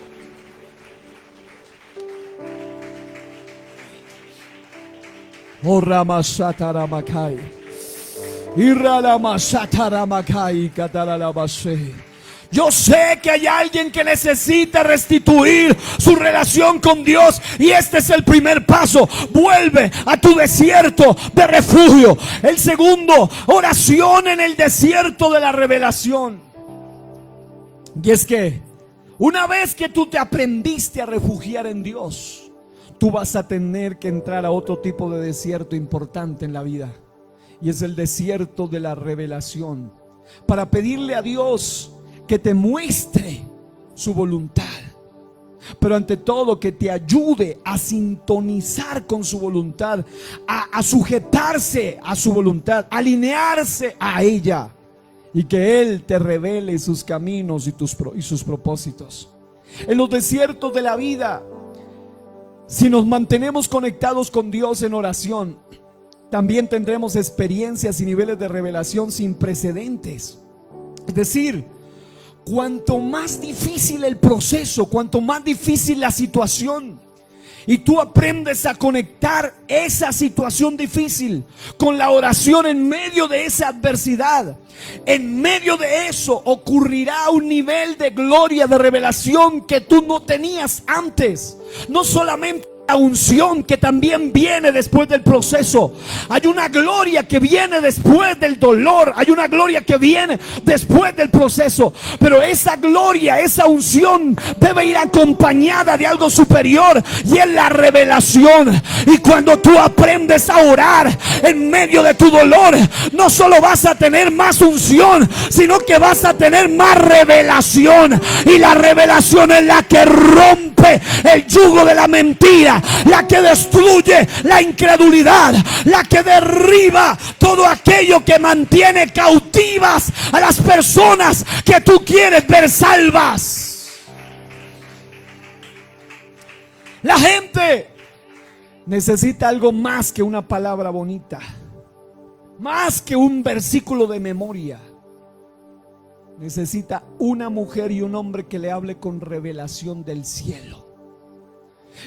Oh Ramasataramakay. Iralamasataramakay kataralabase. Yo sé que hay alguien que necesita restituir su relación con Dios, y este es el primer paso. Vuelve a tu desierto de refugio. El segundo, oración en el desierto de la revelación. Y es que una vez que tú te aprendiste a refugiar en Dios, tú vas a tener que entrar a otro tipo de desierto importante en la vida, y es el desierto de la revelación, para pedirle a Dios que te muestre su voluntad, pero ante todo que te ayude a sintonizar con su voluntad, a sujetarse a su voluntad, a alinearse a ella, y que Él te revele sus caminos y sus propósitos. En los desiertos de la vida, si nos mantenemos conectados con Dios en oración, también tendremos experiencias y niveles de revelación sin precedentes. Es decir, cuanto más difícil el proceso, cuanto más difícil la situación, y tú aprendes a conectar esa situación difícil con la oración en medio de esa adversidad, en medio de eso ocurrirá un nivel de gloria, de revelación que tú no tenías antes. No solamente la unción que también viene después del proceso. Hay una gloria que viene después del dolor. Hay una gloria que viene después del proceso. Pero esa gloria, esa unción debe ir acompañada de algo superior, y es la revelación. Y cuando tú aprendes a orar en medio de tu dolor, no solo vas a tener más unción, sino que vas a tener más revelación. Y la revelación es la que rompe el yugo de la mentira, la que destruye la incredulidad, la que derriba todo aquello que mantiene cautivas a las personas que tú quieres ver salvas. La gente necesita algo más que una palabra bonita, más que un versículo de memoria. Necesita una mujer y un hombre que le hable con revelación del cielo,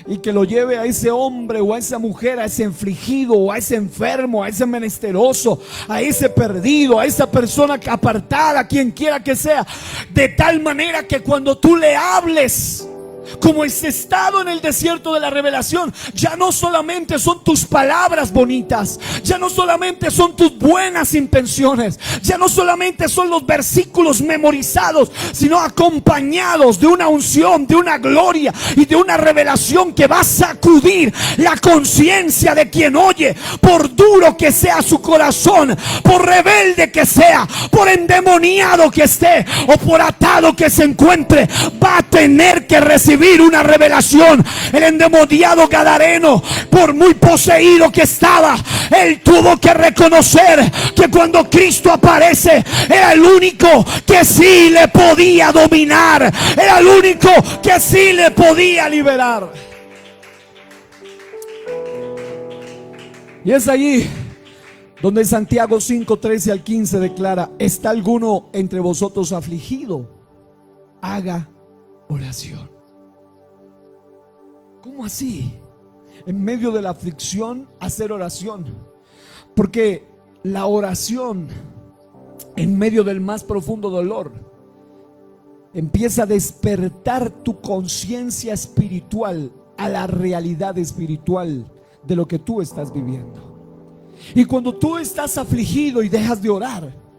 y que lo lleve a ese hombre o a esa mujer, a ese afligido o a ese enfermo, a ese menesteroso, a ese perdido, a esa persona apartada, quien quiera que sea, de tal manera que cuando tú le hables como ese estado en el desierto de la revelación, ya no solamente son tus palabras bonitas, ya no solamente son tus buenas intenciones, ya no solamente son los versículos memorizados, sino acompañados de una unción, de una gloria y de una revelación que va a sacudir la conciencia de quien oye, por duro que sea su corazón, por rebelde que sea, por endemoniado que esté o por atado que se encuentre, va a tener que recibir una revelación. El endemoniado gadareno, por muy poseído que estaba, él tuvo que reconocer que cuando Cristo aparece, era el único que sí le podía dominar, era el único que sí le podía liberar. Y es allí donde Santiago 5:13 al 15 declara: ¿está alguno entre vosotros afligido? Haga oración. ¿Cómo así? En medio de la aflicción, hacer oración. Porque la oración, en medio del más profundo dolor, empieza a despertar tu conciencia espiritual a la realidad espiritual de lo que tú estás viviendo. Y cuando tú estás afligido y dejas de orar,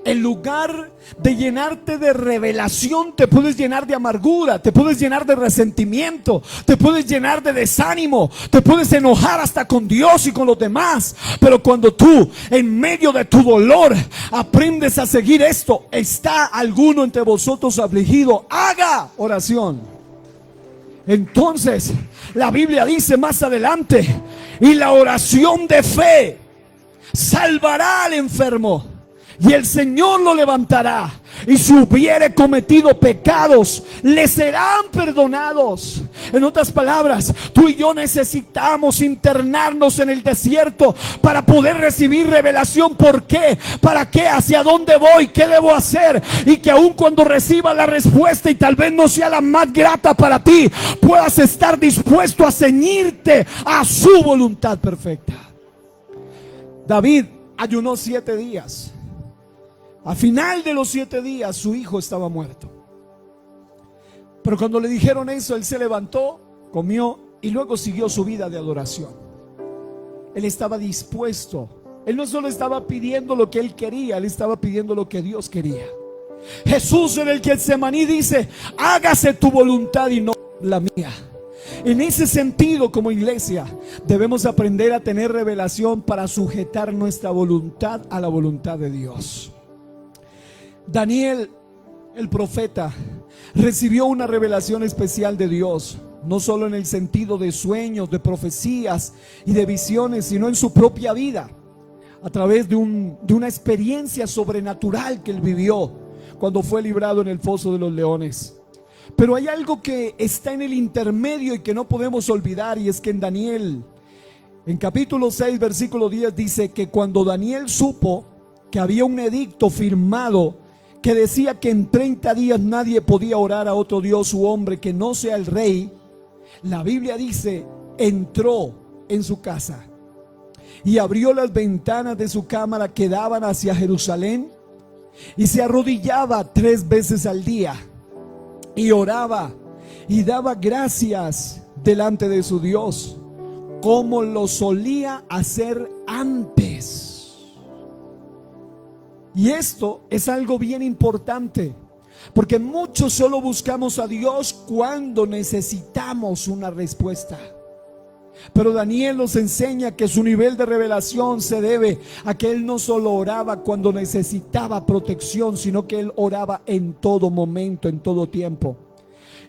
en lugar de llenarte de revelación, te puedes llenar de amargura, te puedes llenar de resentimiento, te puedes llenar de desánimo, te puedes enojar hasta con Dios y con los demás. Pero cuando tú, en medio de tu dolor, aprendes a seguir esto: ¿está alguno entre vosotros afligido? Haga oración. Entonces la Biblia dice más adelante: y la oración de fe salvará al enfermo, y el Señor lo levantará, y si hubiere cometido pecados, le serán perdonados. En otras palabras, tú y yo necesitamos internarnos en el desierto para poder recibir revelación. ¿Por qué? ¿Para qué? ¿Hacia dónde voy? ¿Qué debo hacer? Y que aun cuando reciba la respuesta, y tal vez no sea la más grata para ti, puedas estar dispuesto a ceñirte a su voluntad perfecta. David ayunó 7 días. Al final de los 7 días su hijo estaba muerto. Pero cuando le dijeron eso, él se levantó, comió y luego siguió su vida de adoración. Él estaba dispuesto. Él no solo estaba pidiendo lo que él quería, él estaba pidiendo lo que Dios quería. Jesús en el Getsemaní dice: hágase tu voluntad y no la mía. En ese sentido, como iglesia, debemos aprender a tener revelación para sujetar nuestra voluntad a la voluntad de Dios. Daniel, el profeta, recibió una revelación especial de Dios, no solo en el sentido de sueños, de profecías y de visiones, sino en su propia vida, a través de una experiencia sobrenatural que él vivió cuando fue librado en el foso de los leones. Pero hay algo que está en el intermedio y que no podemos olvidar, y es que en Daniel, en capítulo 6, versículo 10, dice que cuando Daniel supo que había un edicto firmado que decía que en 30 días nadie podía orar a otro Dios u hombre que no sea el rey, la Biblia dice, entró en su casa y abrió las ventanas de su cámara que daban hacia Jerusalén y se arrodillaba 3 veces al día y oraba y daba gracias delante de su Dios, como lo solía hacer antes. Y esto es algo bien importante, porque muchos solo buscamos a Dios cuando necesitamos una respuesta. Pero Daniel nos enseña que su nivel de revelación se debe a que él no solo oraba cuando necesitaba protección, sino que él oraba en todo momento, en todo tiempo.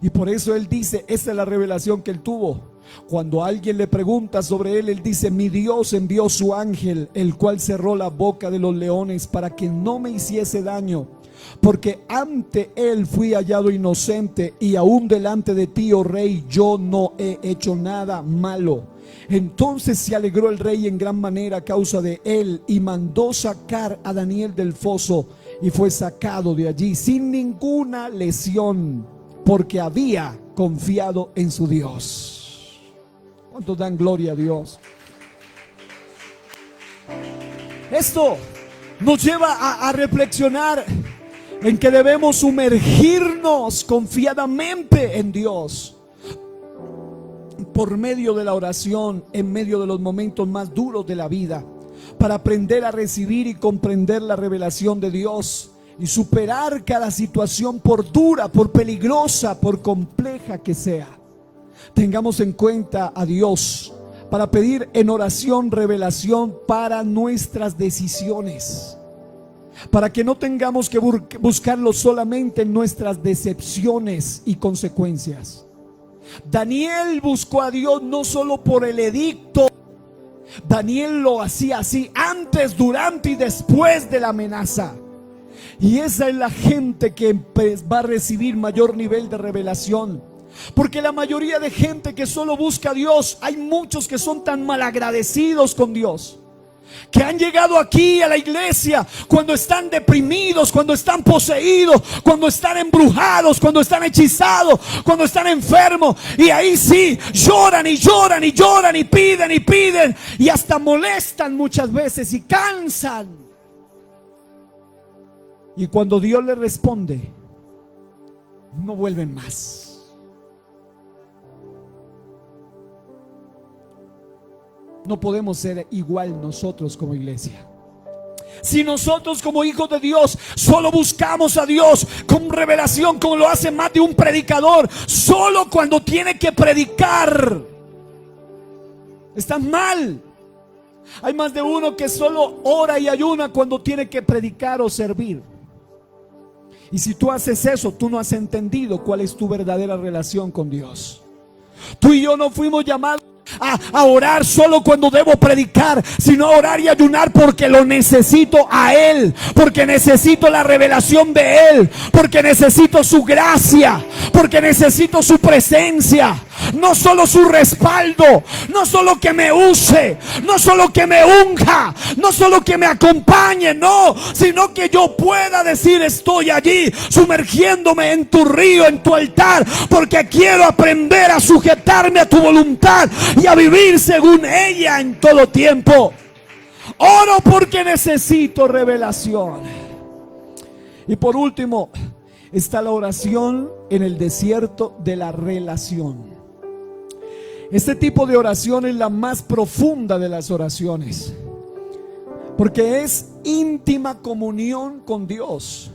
Y por eso él dice, esta es la revelación que él tuvo. Cuando alguien le pregunta sobre él, él dice: mi Dios envió su ángel, el cual cerró la boca de los leones para que no me hiciese daño, porque ante él fui hallado inocente, y aún delante de ti, oh rey, yo no he hecho nada malo. Entonces se alegró el rey en gran manera a causa de él, y mandó sacar a Daniel del foso, y fue sacado de allí sin ninguna lesión, porque había confiado en su Dios. ¿Cuántos dan gloria a Dios? Esto nos lleva a reflexionar en que debemos sumergirnos confiadamente en Dios por medio de la oración, en medio de los momentos más duros de la vida, para aprender a recibir y comprender la revelación de Dios y superar cada situación, por dura, por peligrosa, por compleja que sea. Tengamos en cuenta a Dios para pedir en oración revelación para nuestras decisiones, para que no tengamos que buscarlo solamente en nuestras decepciones y consecuencias. Daniel buscó a Dios no solo por el edicto. Daniel lo hacía así antes, durante y después de la amenaza. Y esa es la gente que va a recibir mayor nivel de revelación. Porque la mayoría de gente que solo busca a Dios, hay muchos que son tan malagradecidos con Dios, que han llegado aquí a la iglesia cuando están deprimidos, cuando están poseídos, cuando están embrujados, cuando están hechizados, cuando están enfermos. Y ahí sí, lloran y lloran y lloran y piden y hasta molestan muchas veces y cansan. Y cuando Dios les responde, no vuelven más. No podemos ser igual nosotros como iglesia. Si nosotros como hijos de Dios solo buscamos a Dios con revelación, como lo hace más de un predicador, solo cuando tiene que predicar, están mal. Hay más de uno que solo ora y ayuna cuando tiene que predicar o servir. Y si tú haces eso, tú no has entendido cuál es tu verdadera relación con Dios. Tú y yo no fuimos llamados a orar solo cuando debo predicar, sino a orar y ayunar porque lo necesito a Él, porque necesito la revelación de Él, porque necesito su gracia, porque necesito su presencia. No solo su respaldo, no solo que me use, no solo que me unja, no solo que me acompañe, no, sino que yo pueda decir: estoy allí sumergiéndome en tu río, en tu altar, porque quiero aprender a sujetarme a tu voluntad y a vivir según ella en todo tiempo. Oro porque necesito revelación. Y por último, está la oración en el desierto de la relación. Este tipo de oración es la más profunda de las oraciones, porque es íntima comunión con Dios,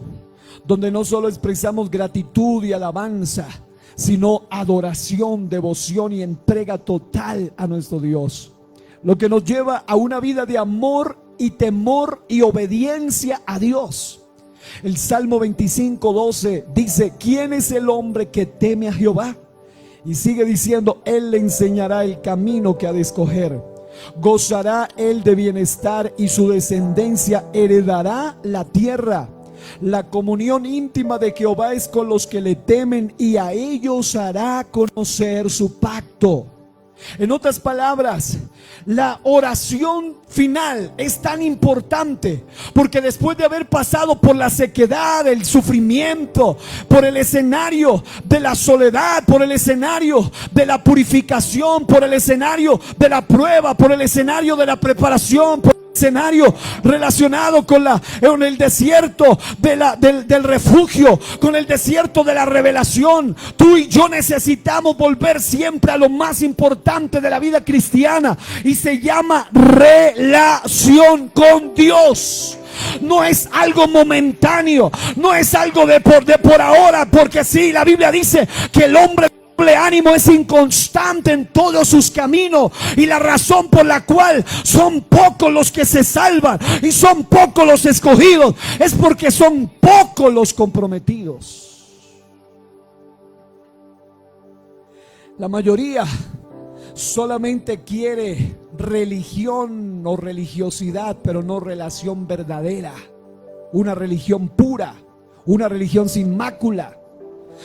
donde no solo expresamos gratitud y alabanza, sino adoración, devoción y entrega total a nuestro Dios, lo que nos lleva a una vida de amor y temor y obediencia a Dios. El Salmo 25:12 dice: ¿quién es el hombre que teme a Jehová? Y sigue diciendo: Él le enseñará el camino que ha de escoger. Gozará él de bienestar y su descendencia heredará la tierra. La comunión íntima de Jehová es con los que le temen, y a ellos hará conocer su pacto. En otras palabras, la oración final es tan importante porque después de haber pasado por la sequedad, el sufrimiento, por el escenario de la soledad, por el escenario de la purificación, por el escenario de la prueba, por el escenario de la preparación, por el escenario relacionado con el desierto del refugio, con el desierto de la revelación, tú y yo necesitamos volver siempre a lo más importante de la vida cristiana, y se llama relación con Dios. No es algo momentáneo, no es algo de por ahora, porque sí, la Biblia dice que el hombre de ánimo es inconstante en todos sus caminos, y la razón por la cual son pocos los que se salvan y son pocos los escogidos es porque son pocos los comprometidos. La mayoría solamente quiere religión o religiosidad, pero no relación verdadera, una religión pura, una religión sin mácula.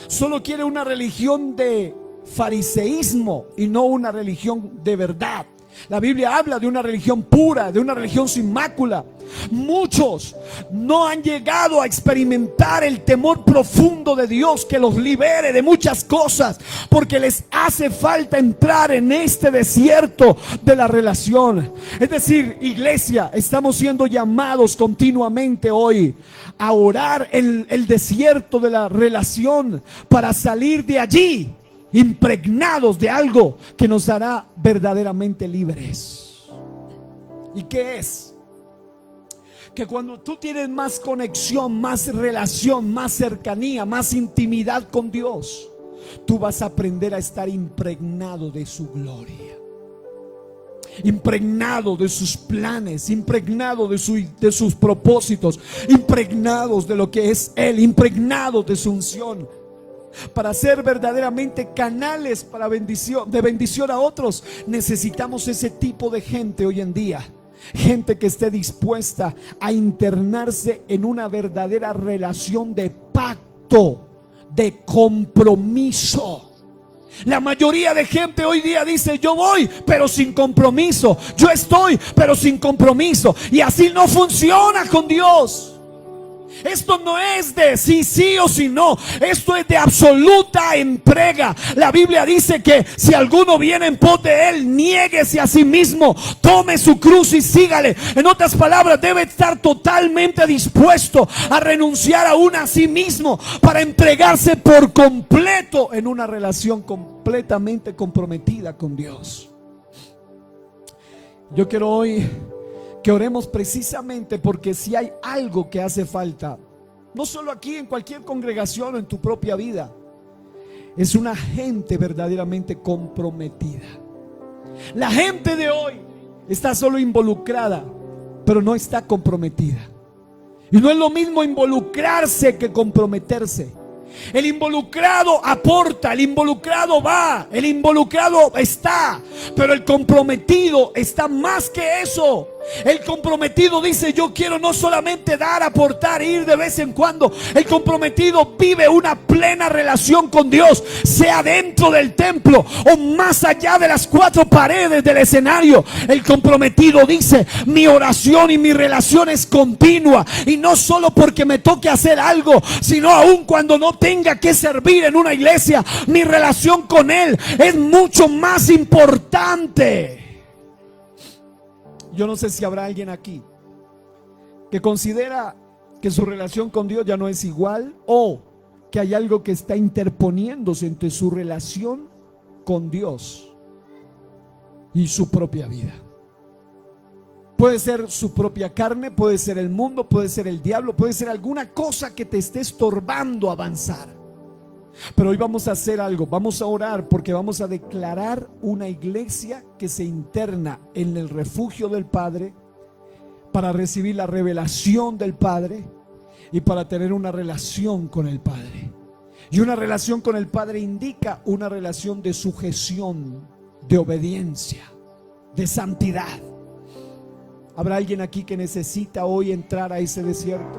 Solo quiere una religión de fariseísmo y no una religión de verdad. La Biblia habla de una religión pura, de una religión sin mácula. Muchos no han llegado a experimentar el temor profundo de Dios que los libere de muchas cosas, porque les hace falta entrar en este desierto de la relación. Es decir, iglesia, estamos siendo llamados continuamente hoy a orar en el desierto de la relación para salir de allí impregnados de algo que nos hará verdaderamente libres. ¿Y qué es? Que cuando tú tienes más conexión, más relación, más cercanía, más intimidad con Dios, tú vas a aprender a estar impregnado de su gloria, impregnado de sus planes, impregnado de sus propósitos, impregnados de lo que es Él, impregnados de su unción, para ser verdaderamente canales para de bendición a otros. Necesitamos ese tipo de gente hoy en día, gente que esté dispuesta a internarse en una verdadera relación de pacto, de compromiso. La mayoría de gente hoy día dice: yo voy pero sin compromiso, yo estoy pero sin compromiso, y así no funciona con Dios. Esto no es de sí o sí no, esto es de absoluta entrega. La Biblia dice que si alguno viene en pos de Él, niéguese a sí mismo, tome su cruz y sígale. En otras palabras, debe estar totalmente dispuesto a renunciar aún a sí mismo para entregarse por completo en una relación completamente comprometida con Dios. Yo quiero hoy que oremos precisamente porque si hay algo que hace falta, no solo aquí, en cualquier congregación o en tu propia vida, es una gente verdaderamente comprometida. La gente de hoy está solo involucrada, pero no está comprometida. Y no es lo mismo involucrarse que comprometerse. El involucrado aporta, el involucrado va, el involucrado está, pero el comprometido está más que eso. El comprometido dice: yo quiero no solamente dar, aportar, ir de vez en cuando. El comprometido vive una plena relación con Dios, sea dentro del templo o más allá de las cuatro paredes del escenario. El comprometido dice: mi oración y mi relación es continua, y no solo porque me toque hacer algo, sino aún cuando no tenga que servir en una iglesia, mi relación con Él es mucho más importante. Yo no sé si habrá alguien aquí que considera que su relación con Dios ya no es igual, o que hay algo que está interponiéndose entre su relación con Dios y su propia vida. Puede ser su propia carne, puede ser el mundo, puede ser el diablo, puede ser alguna cosa que te esté estorbando avanzar. Pero hoy vamos a hacer algo, vamos a orar, porque vamos a declarar una iglesia que se interna en el refugio del Padre para recibir la revelación del Padre y para tener una relación con el Padre. Y una relación con el Padre indica una relación de sujeción, de obediencia, de santidad. ¿Habrá alguien aquí que necesita hoy entrar a ese desierto?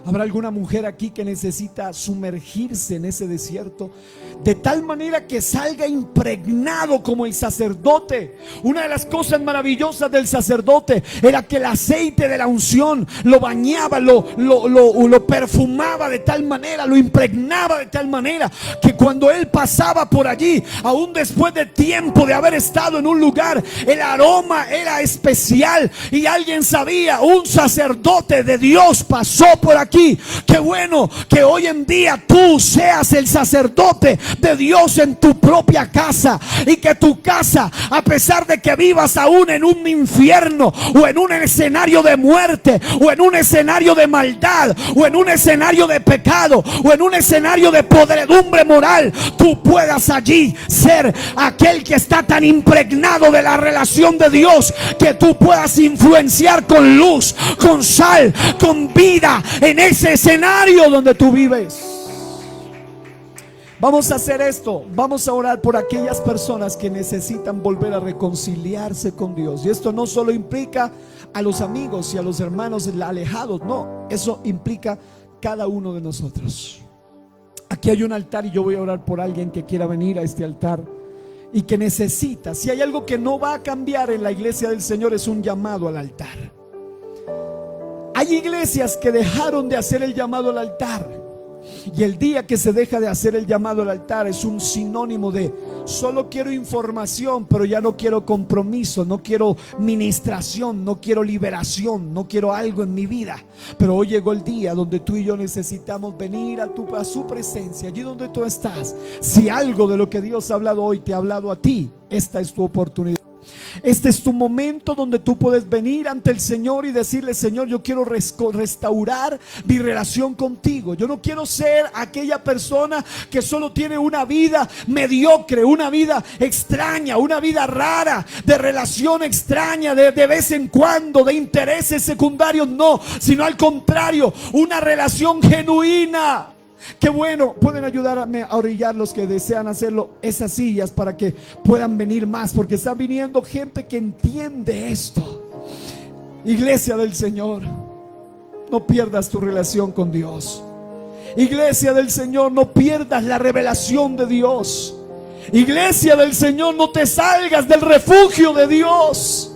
¿Habrá alguna mujer aquí que necesita sumergirse en ese desierto de tal manera que salga impregnado como el sacerdote? Una de las cosas maravillosas del sacerdote era que el aceite de la unción lo bañaba, lo perfumaba de tal manera, lo impregnaba de tal manera que cuando él pasaba por allí, aún después de tiempo de haber estado en un lugar, el aroma era especial y alguien sabía: un sacerdote de Dios pasó por aquí. Qué bueno que hoy en día tú seas el sacerdote de Dios en tu propia casa, y que tu casa, a pesar de que vivas aún en un infierno, o en un escenario de muerte, o en un escenario de maldad, o en un escenario de pecado, o en un escenario de podredumbre moral, tú puedas allí ser aquel que está tan impregnado de la relación de Dios que tú puedas influenciar con luz, con sal, con vida en ese escenario donde tú vives. Vamos a hacer esto, vamos a orar por aquellas personas que necesitan volver a reconciliarse con Dios. Y esto no solo implica a los amigos y a los hermanos alejados, no, eso implica cada uno de nosotros. Aquí hay un altar y yo voy a orar por alguien que quiera venir a este altar y que necesita. Si hay algo que no va a cambiar en la iglesia del Señor, es un llamado al altar. Hay iglesias que dejaron de hacer el llamado al altar, y el día que se deja de hacer el llamado al altar es un sinónimo de: solo quiero información, pero ya no quiero compromiso, no quiero ministración, no quiero liberación, no quiero algo en mi vida. Pero hoy llegó el día donde tú y yo necesitamos venir a su presencia, allí donde tú estás. Si algo de lo que Dios ha hablado hoy te ha hablado a ti, esta es tu oportunidad. Este es tu momento donde tú puedes venir ante el Señor y decirle: Señor, yo quiero restaurar mi relación contigo. Yo no quiero ser aquella persona que solo tiene una vida mediocre, una vida extraña, una vida rara, de relación extraña, de vez en cuando, de intereses secundarios. No, sino al contrario, una relación genuina. Qué bueno, pueden ayudarme a orillar los que desean hacerlo, esas sillas, para que puedan venir más, porque está viniendo gente que entiende esto. Iglesia del Señor, no pierdas tu relación con Dios. Iglesia del Señor, no pierdas la revelación de Dios. Iglesia del Señor, no te salgas del refugio de Dios.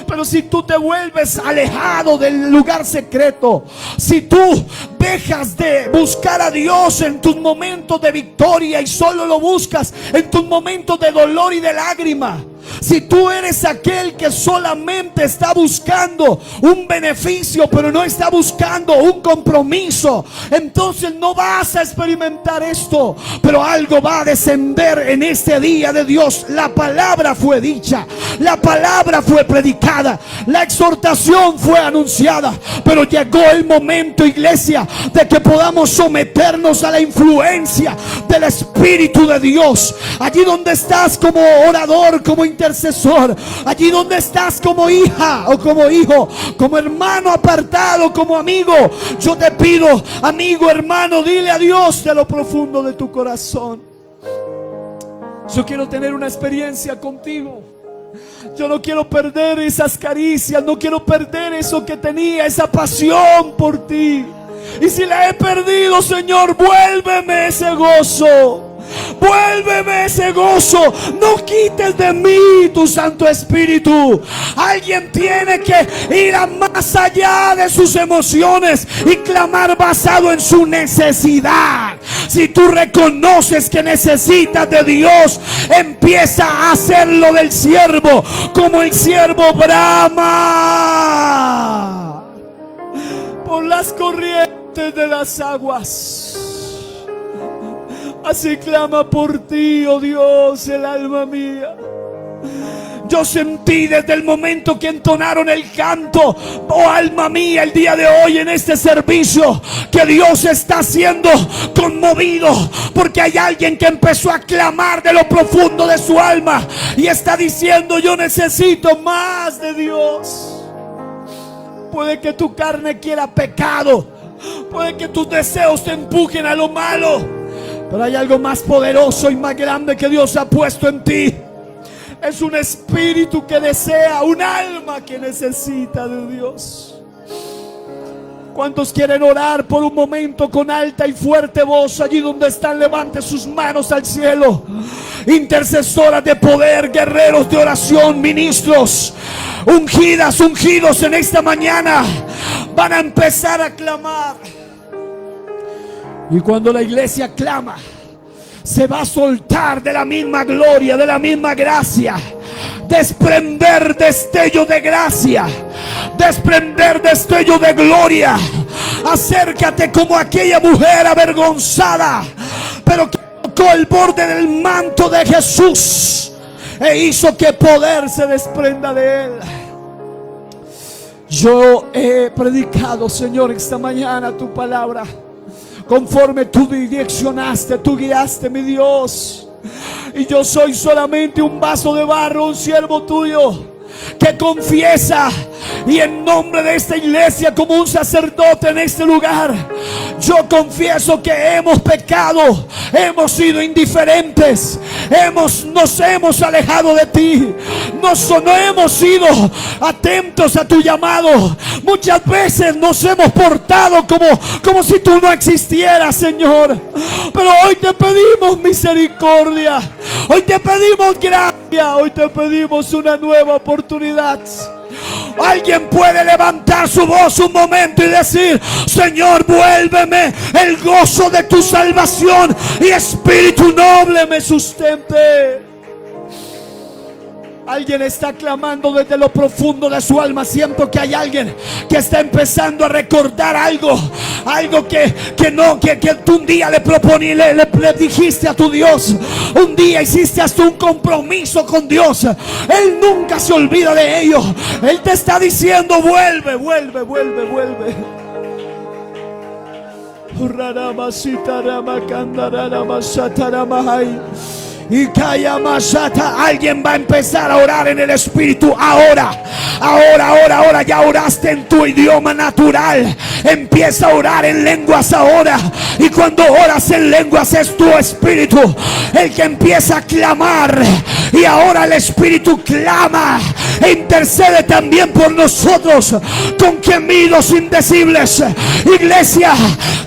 Pero si tú te vuelves alejado del lugar secreto, si tú dejas de buscar a Dios en tus momentos de victoria y solo lo buscas en tus momentos de dolor y de lágrima, si tú eres aquel que solamente está buscando un beneficio pero no está buscando un compromiso, entonces no vas a experimentar esto. Pero algo va a descender en este día de Dios. La palabra fue dicha, la palabra fue predicada, la exhortación fue anunciada, pero llegó el momento, iglesia, de que podamos someternos a la influencia del Espíritu de Dios. Allí donde estás como orador, como intercesor, allí donde estás como hija o como hijo, como hermano apartado, como amigo, yo te pido, amigo, hermano, dile a Dios de lo profundo de tu corazón: yo quiero tener una experiencia contigo. Yo no quiero perder esas caricias, no quiero perder eso que tenía, esa pasión por ti. Y si la he perdido, Señor, vuélveme ese gozo. Vuélveme ese gozo. No quites de mí tu Santo Espíritu. Alguien tiene que ir a más allá de sus emociones y clamar basado en su necesidad. Si tú reconoces que necesitas de Dios, empieza a hacerlo del siervo, como el siervo brama por las corrientes de las aguas. Así clama por ti, oh Dios, el alma mía. Yo sentí desde el momento que entonaron el canto, oh alma mía, el día de hoy en este servicio, que Dios está siendo conmovido, porque hay alguien que empezó a clamar de lo profundo de su alma y está diciendo: yo necesito más de Dios. Puede que tu carne quiera pecado, puede que tus deseos te empujen a lo malo, pero hay algo más poderoso y más grande que Dios ha puesto en ti. Es un espíritu que desea, un alma que necesita de Dios. ¿Cuántos quieren orar por un momento con alta y fuerte voz? Allí donde están, levante sus manos al cielo. Intercesoras de poder, guerreros de oración, ministros, ungidas, ungidos en esta mañana, van a empezar a clamar. Y cuando la iglesia clama, se va a soltar de la misma gloria, de la misma gracia, desprender destello de gracia, desprender destello de gloria. Acércate como aquella mujer avergonzada, pero que tocó el borde del manto de Jesús e hizo que poder se desprenda de él. Yo he predicado, Señor, esta mañana tu palabra conforme tú direccionaste, tú guiaste, mi Dios. Y yo soy solamente un vaso de barro, un siervo tuyo, que confiesa, y en nombre de esta iglesia, como un sacerdote en este lugar, yo confieso que hemos pecado, hemos sido indiferentes, nos hemos alejado de ti, no hemos sido atentos a tu llamado. Muchas veces nos hemos portado como si tú no existieras, Señor. Pero hoy te pedimos misericordia, hoy te pedimos gracia, hoy te pedimos una nueva oportunidad. Alguien puede levantar su voz un momento y decir: Señor, vuélveme el gozo de tu salvación, y espíritu noble me sustente. Alguien está clamando desde lo profundo de su alma. Siento que hay alguien que está empezando a recordar algo que tú un día le dijiste a tu Dios. Un día hiciste hasta un compromiso con Dios. Él nunca se olvida de ello. Él te está diciendo: vuelve, vuelve, vuelve, vuelve. Y alguien va a empezar a orar en el espíritu ahora. Ya oraste en tu idioma natural. Empieza a orar en lenguas ahora. Y cuando oras en lenguas, es tu espíritu el que empieza a clamar. Y ahora el espíritu clama e intercede también por nosotros con gemidos indecibles. Iglesia,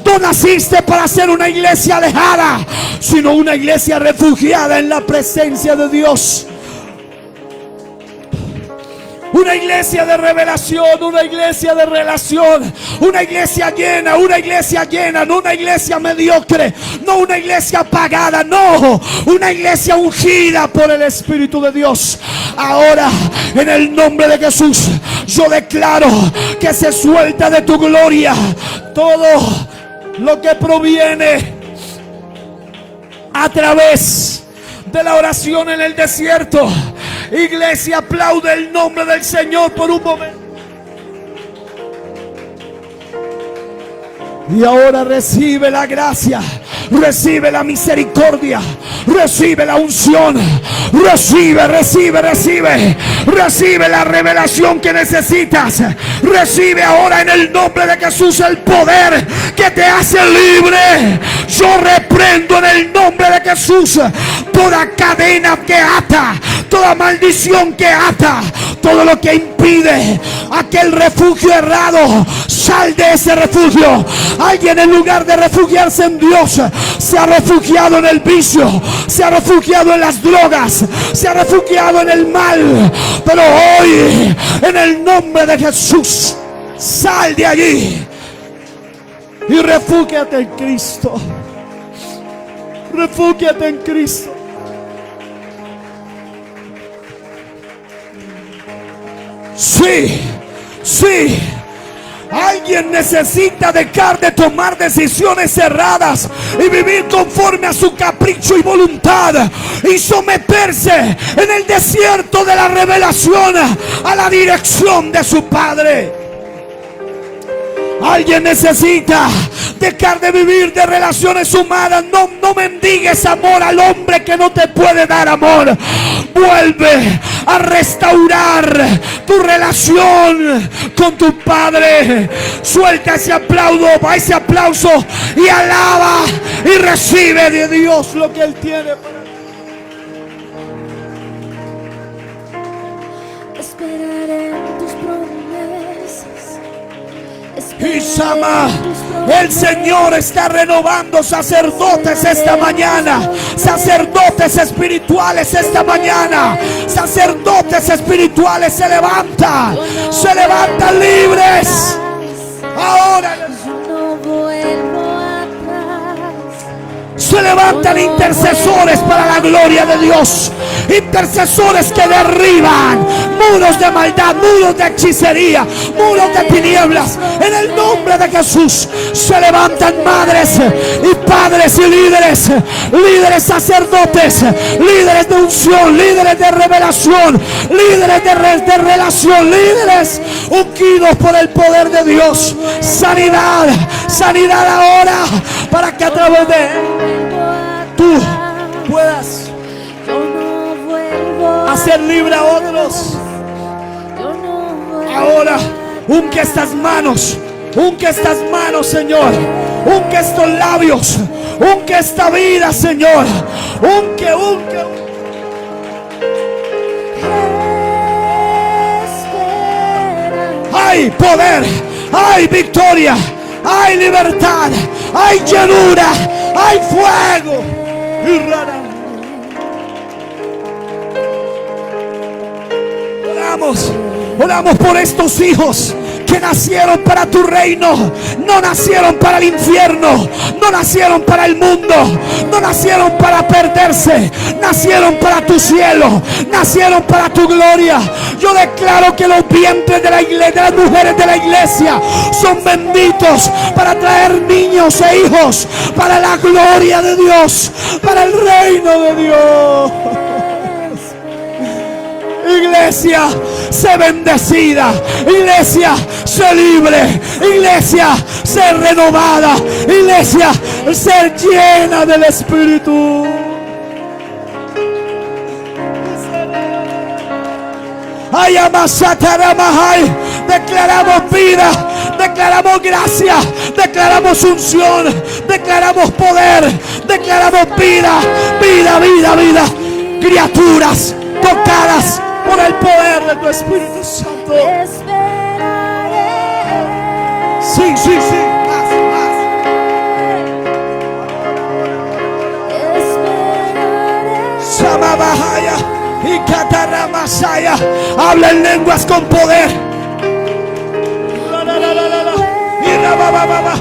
no naciste para ser una iglesia alejada, sino una iglesia refugiada en la presencia de Dios. Una iglesia de revelación, una iglesia de relación, una iglesia llena, no una iglesia mediocre, no una iglesia apagada, no, una iglesia ungida por el Espíritu de Dios. Ahora, en el nombre de Jesús, yo declaro que se suelta de tu gloria todo lo que proviene a través de la oración en el desierto. Iglesia, aplaude el nombre del Señor por un momento. Y ahora recibe la gracia, recibe la misericordia, recibe la unción, recibe la revelación que necesitas. Recibe ahora en el nombre de Jesús el poder que te hace libre. Yo reprendo en el nombre de Jesús toda cadena que ata, toda maldición que ata, todo lo que impide aquel refugio errado, sal de ese refugio. Alguien, en lugar de refugiarse en Dios, se ha refugiado en el vicio, se ha refugiado en las drogas, se ha refugiado en el mal. Pero hoy, en el nombre de Jesús, sal de allí y refúgiate en Cristo. Refúgiate en Cristo. Sí, sí. Alguien necesita dejar de tomar decisiones erradas y vivir conforme a su capricho y voluntad, y someterse en el desierto de la revelación a la dirección de su Padre. Alguien necesita dejar de vivir de relaciones humanas. No mendigues amor al hombre que no te puede dar amor. Vuelve a restaurar tu relación con tu Padre. Suelta ese aplauso y alaba y recibe de Dios lo que Él tiene para ti. Esperaré en tus promesas. Y Sama, el Señor está renovando sacerdotes esta mañana, sacerdotes espirituales esta mañana, sacerdotes espirituales se levantan libres. Ahora No vuelvo atrás. se levantan intercesores para la gloria de Dios, intercesores que derriban muros de maldad, muros de hechicería, muros de tinieblas. En el nombre de Jesús se levantan madres y padres y líderes, líderes sacerdotes, líderes de unción, líderes de revelación, líderes de relación, líderes ungidos por el poder de Dios. Sanidad, sanidad ahora, para que a través de tú puedas hacer libre a otros. Ahora, unge estas manos, Señor, unge estos labios, unge esta vida, Señor, unge. Hay poder, hay victoria, hay libertad, hay llenura, hay fuego. Oramos por estos hijos que nacieron para tu reino, no nacieron para el infierno, no nacieron para el mundo, no nacieron para perderse, nacieron para tu cielo, nacieron para tu gloria. Yo declaro que los vientres de la iglesia, de las mujeres de la iglesia, son benditos para traer niños e hijos para la gloria de Dios, para el reino de Dios. Iglesia, sé bendecida. Iglesia, sé libre. Iglesia, sé renovada. Iglesia, sé llena del Espíritu. Declaramos vida, declaramos gracia, declaramos unción, declaramos poder, declaramos vida. Criaturas tocadas por el poder de tu Espíritu Santo. Sí. Samabahaya y Cataramasaya. Habla en lenguas con poder. Y Rabababa.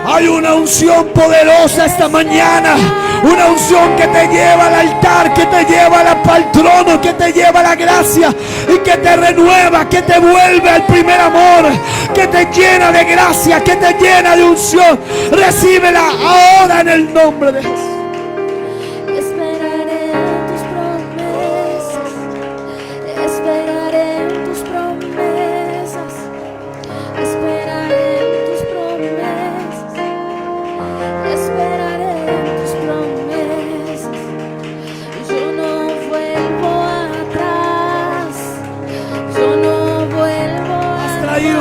Hay una unción poderosa esta mañana, una unción que te lleva al altar, que te lleva al trono, que te lleva a la gracia y que te renueva, que te vuelve al primer amor, que te llena de gracia, que te llena de unción. Recíbela ahora en el nombre de Jesús.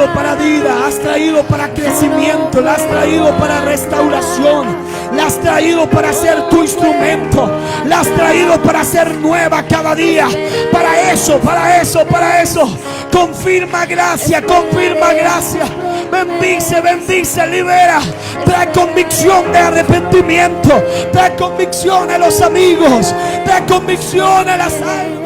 traído para vida, has traído para crecimiento, la has traído para restauración, la has traído para ser tu instrumento, la has traído para ser nueva cada día. Para eso, para eso, para eso. Confirma gracia, confirma gracia. Bendice, bendice, libera. Trae convicción de arrepentimiento. Trae convicción a los amigos. Trae convicción a las almas.